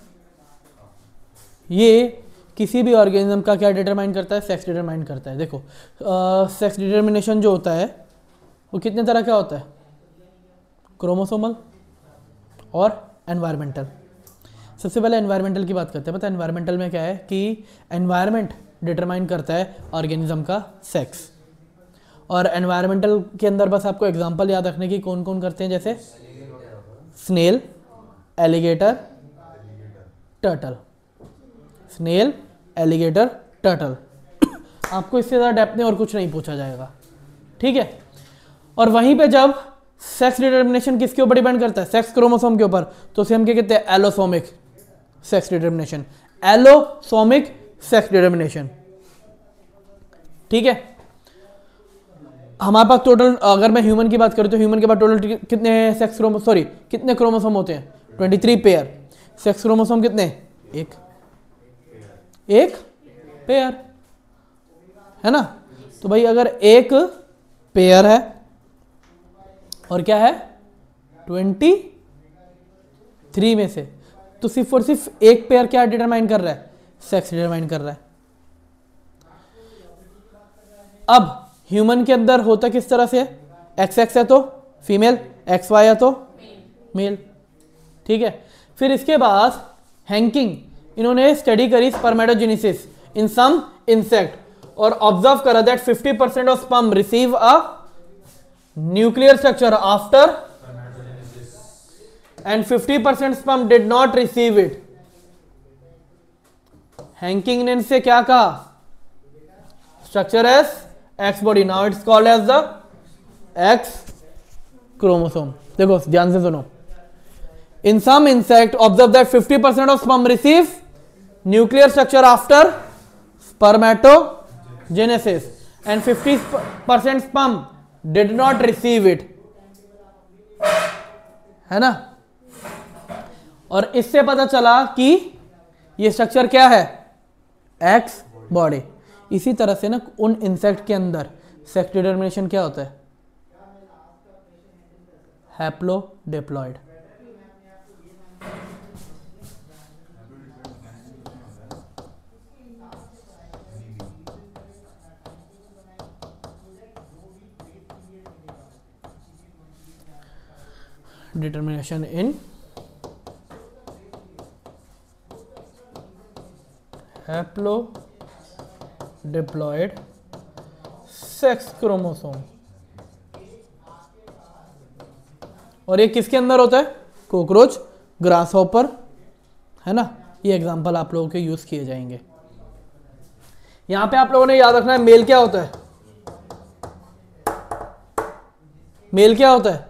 A: ये किसी भी ऑर्गेनिज्म का क्या डिटरमाइन करता है? सेक्स डिटरमाइन करता है। देखो सेक्स डिटर्मिनेशन जो होता है वो कितने तरह का होता है? क्रोमोसोमल और एनवायरमेंटल। सबसे पहले एनवायरमेंटल की बात करते हैं। पता है एनवायरमेंटल में क्या है कि एनवायरमेंट डिटरमाइन करता है ऑर्गेनिज्म का सेक्स, और एनवायरमेंटल के अंदर बस आपको एग्जांपल याद रखने की कौन कौन करते हैं, जैसे snail, alligator, turtle. Snail, alligator, turtle. आपको इससे ज़्यादा डेप्थ में और कुछ नहीं पूछा जाएगा, ठीक है। और वहीं पे जब सेक्स डिटर्मिनेशन किसके ऊपर डिपेंड करता है? सेक्स क्रोमोसोम के ऊपर, तो उसे हम क्या कहते हैं? Allosomic sex determination. Allosomic sex determination, ठीक है। हमारे पास टोटल, अगर मैं ह्यूमन की बात करूं तो ह्यूमन के पास टोटल कितने सेक्स क्रोमोसोम, कितने क्रोमोसोम होते हैं? 23 पेयर। सेक्स क्रोमोसोम कितने? एक पेयर, है ना। तो भाई अगर एक पेयर है और क्या है 23 में से, तो सिर्फ और सिर्फ एक पेयर क्या डिटरमाइन कर रहा है? सेक्स डिटरमाइन कर रहा है। अब ह्यूमन के अंदर होता किस तरह से है? XX है तो फीमेल, XY है तो मेल, ठीक है। फिर इसके बाद हैंकिंग, इन्होंने स्टडी करी स्पर्मेटोजेनेसिस इन सम इंसेक्ट और ऑब्जर्व करा that 50% of sperm receive a nuclear structure after and 50% sperm did not receive it. Henking ने इनसे क्या कहा? Structure as X body, now it's called as the X chromosome. देखो ध्यान से सुनो, in some insect observe that 50% of sperm receive nuclear structure after spermatogenesis and 50% sperm did not receive it, है ना। और इससे पता चला कि ये स्ट्रक्चर क्या है? X body. इसी तरह से ना उन इंसेक्ट के अंदर सेक्स डिटर्मिनेशन क्या होता है? Haplodiploid. Determination in haplodiploid sex chromosome. और ये किसके अंदर होता है? कॉकरोच, ग्रास हॉपर, है ना। ये एग्जांपल आप लोगों के यूज किए जाएंगे। यहां पे आप लोगों ने याद रखना है मेल क्या होता है? मेल क्या होता है?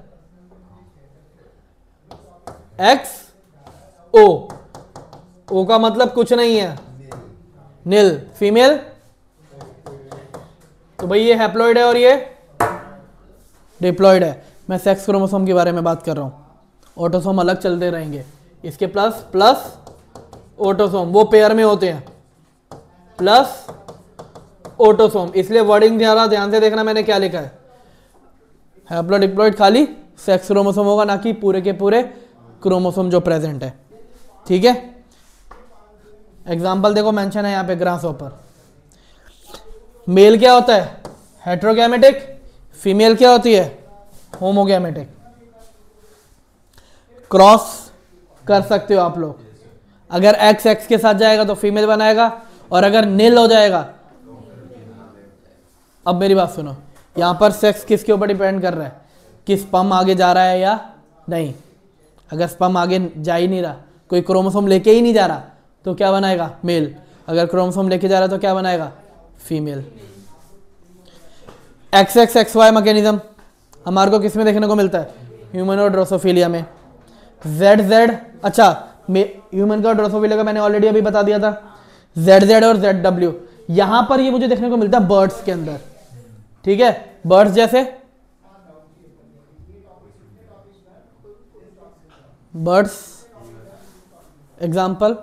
A: एक्स ओ, ओ का मतलब कुछ नहीं है, नील। फीमेल तो भाई ये हैप्लॉइड है और ये डिप्लॉइड है। मैं सेक्स क्रोमोसोम के बारे में बात कर रहा हूं। ऑटोसोम अलग चलते रहेंगे, इसके प्लस प्लस ऑटोसोम, वो पेयर में होते हैं, प्लस ऑटोसोम। इसलिए वर्डिंग ध्यान से देखना मैंने क्या लिखा है। हैप्लोडिप्लॉइड खाली सेक्स क्रोमोसोम होगा, ना कि पूरे के पूरे क्रोमोसोम जो प्रेजेंट है, ठीक है। एग्जाम्पल देखो मेंशन है यहाँ पे ग्रास हॉपर। मेल क्या होता है? हेट्रोगैमेटिक। फीमेल क्या होती है? होमोगैमेटिक। क्रॉस कर सकते हो आप लोग, अगर एक्स एक्स के साथ जाएगा तो फीमेल बनाएगा, और अगर नील हो जाएगा। अब मेरी बात सुनो, यहां पर सेक्स किसके ऊपर डिपेंड कर रहा है कि स्पर्म आगे जा रहा है या नहीं। अगर स्पर्म आगे जा ही नहीं रहा, कोई क्रोमोसोम लेके ही नहीं जा रहा, तो क्या बनाएगा? मेल। अगर क्रोमोसोम लेके जा रहा है तो क्या बनाएगा? Female. X X X Y mechanism हमारे को किस में देखने को मिलता है? ह्यूमन और ड्रोसोफिलिया में। जेड जेड, अच्छा ह्यूमन का और ड्रोसोफिलिया का मैंने ऑलरेडी अभी बता दिया था। जेड जेड और जेड डब्ल्यू यहां पर ये मुझे देखने को मिलता है बर्ड्स के अंदर, ठीक है। बर्ड्स जैसे बर्ड्स, एग्जाम्पल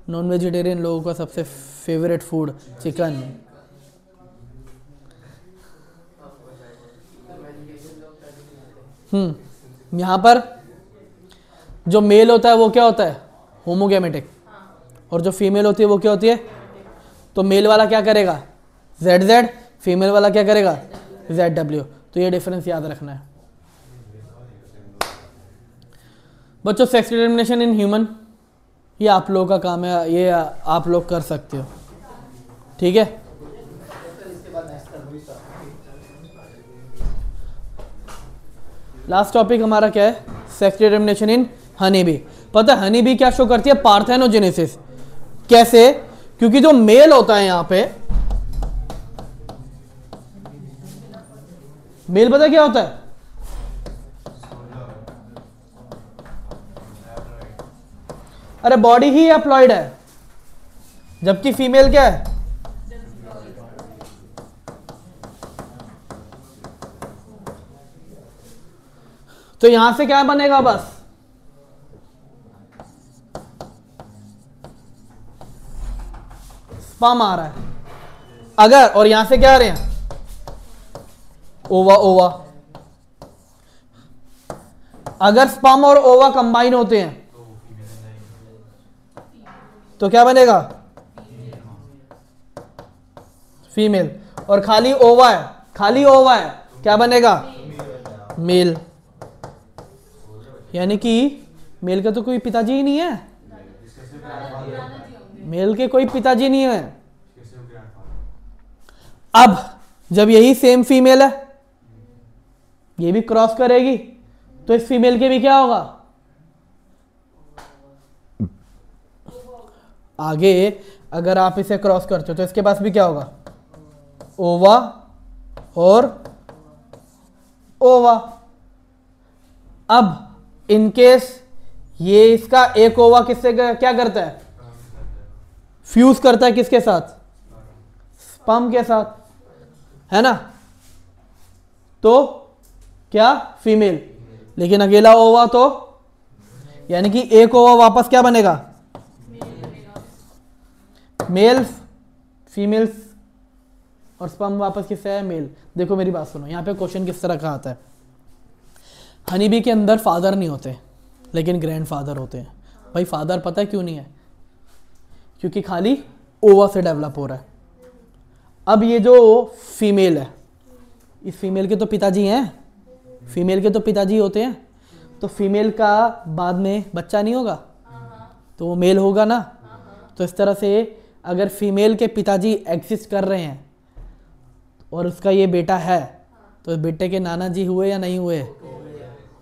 A: नॉन वेजिटेरियन लोगों का सबसे फेवरेट फूड चिकन। यहां पर जो मेल होता है वो क्या होता है? होमोगैमेटिक, और जो फीमेल होती है वो क्या होती है? तो मेल वाला क्या करेगा? जेड जेड, फीमेल वाला क्या करेगा? Z W. तो ये डिफरेंस याद रखना है बच्चों। सेक्स डिटरमिनेशन इन ह्यूमन ये आप लोगों का काम है, ये आप लोग कर सकते हो, ठीक है। लास्ट टॉपिक हमारा क्या है? सेक्स डिटरमिनेशन इन हनी बी। पता है हनी बी क्या शो करती है? पार्थेनोजेनेसिस। कैसे? क्योंकि जो मेल होता है यहां पे, मेल पता क्या होता है? अरे बॉडी ही एप्लॉयड है, जबकि फीमेल क्या है? तो यहां से क्या बनेगा? बस स्पर्म आ रहा है अगर, और यहां से क्या आ रहे हैं? ओवा ओवा। अगर स्पर्म और ओवा कंबाइन होते हैं तो क्या बनेगा? फीमेल। और खाली ओवा है, खाली ओवा है, क्या बनेगा? मेल। यानी कि मेल का तो कोई पिताजी ही नहीं है, मेल के कोई पिताजी नहीं है। अब जब यही सेम फीमेल है, ये भी क्रॉस करेगी, तो इस फीमेल के भी क्या होगा? आगे अगर आप इसे क्रॉस करते हो तो इसके पास भी क्या होगा? ओवा और ओवा। अब इनकेस ये इसका एक ओवा किससे क्या करता है? फ्यूज करता है किसके साथ? स्पर्म के साथ, है ना। तो क्या? फीमेल। लेकिन अकेला ओवा तो, यानी कि एक ओवा वापस क्या बनेगा? मेल। फीमेल्स और स्पर्म वापस किससे है? मेल। देखो मेरी बात सुनो, यहां पे क्वेश्चन किस तरह का आता है। हनी बी के अंदर फादर नहीं होते लेकिन ग्रैंडफादर होते हैं। भाई फादर पता है क्यों नहीं है? क्योंकि खाली ओवा से डेवलप हो रहा है। अब ये जो फीमेल है, इस फीमेल के तो पिताजी हैं, फीमेल के तो पिताजी होते हैं, तो फीमेल का बाद में बच्चा नहीं होगा तो वो मेल होगा ना। तो इस तरह से अगर फीमेल के पिताजी एग्जिस्ट कर रहे हैं और उसका ये बेटा है, तो बेटे के नाना जी हुए या नहीं हुए?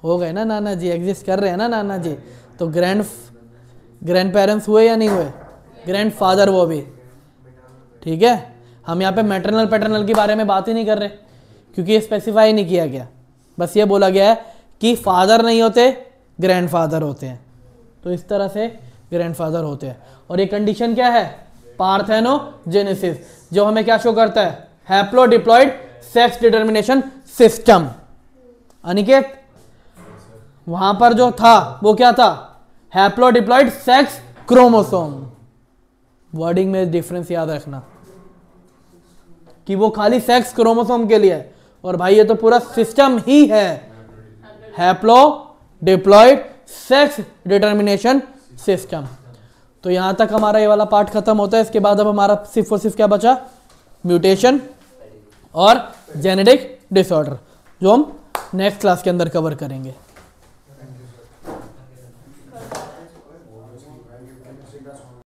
A: हो गए ना, नाना जी एग्जिस्ट कर रहे हैं ना, नाना जी। तो ग्रैंड पेरेंट्स हुए या नहीं हुए? ग्रैंड फादर वो भी, ठीक है। हम यहाँ पे मैटरनल पैटर्नल के बारे में बात ही नहीं कर रहे क्योंकि ये स्पेसिफाई नहीं किया गया, बस ये बोला गया है कि फादर नहीं होते, ग्रैंडफादर होते हैं। तो इस तरह से ग्रैंडफादर होते हैं। और ये कंडीशन क्या है? पार्थेनोजेनेसिस, जो हमें क्या शो करता है? हैप्लोडिप्लॉइड सेक्स डिटरमिनेशन सिस्टम। अनिकेत वहां पर जो था वो क्या था? हैप्लोडिप्लॉइड सेक्स क्रोमोसोम। वर्डिंग में डिफरेंस याद रखना कि वो खाली सेक्स क्रोमोसोम के लिए है, और भाई ये तो पूरा सिस्टम ही है, हैप्लोडिप्लॉइड सेक्स डिटरमिनेशन सिस्टम। तो यहां तक हमारा ये वाला पार्ट खत्म होता है। इसके बाद अब हमारा सिर्फ और सिर्फ क्या बचा? म्यूटेशन और जेनेटिक डिसऑर्डर, जो हम नेक्स्ट क्लास के अंदर कवर करेंगे।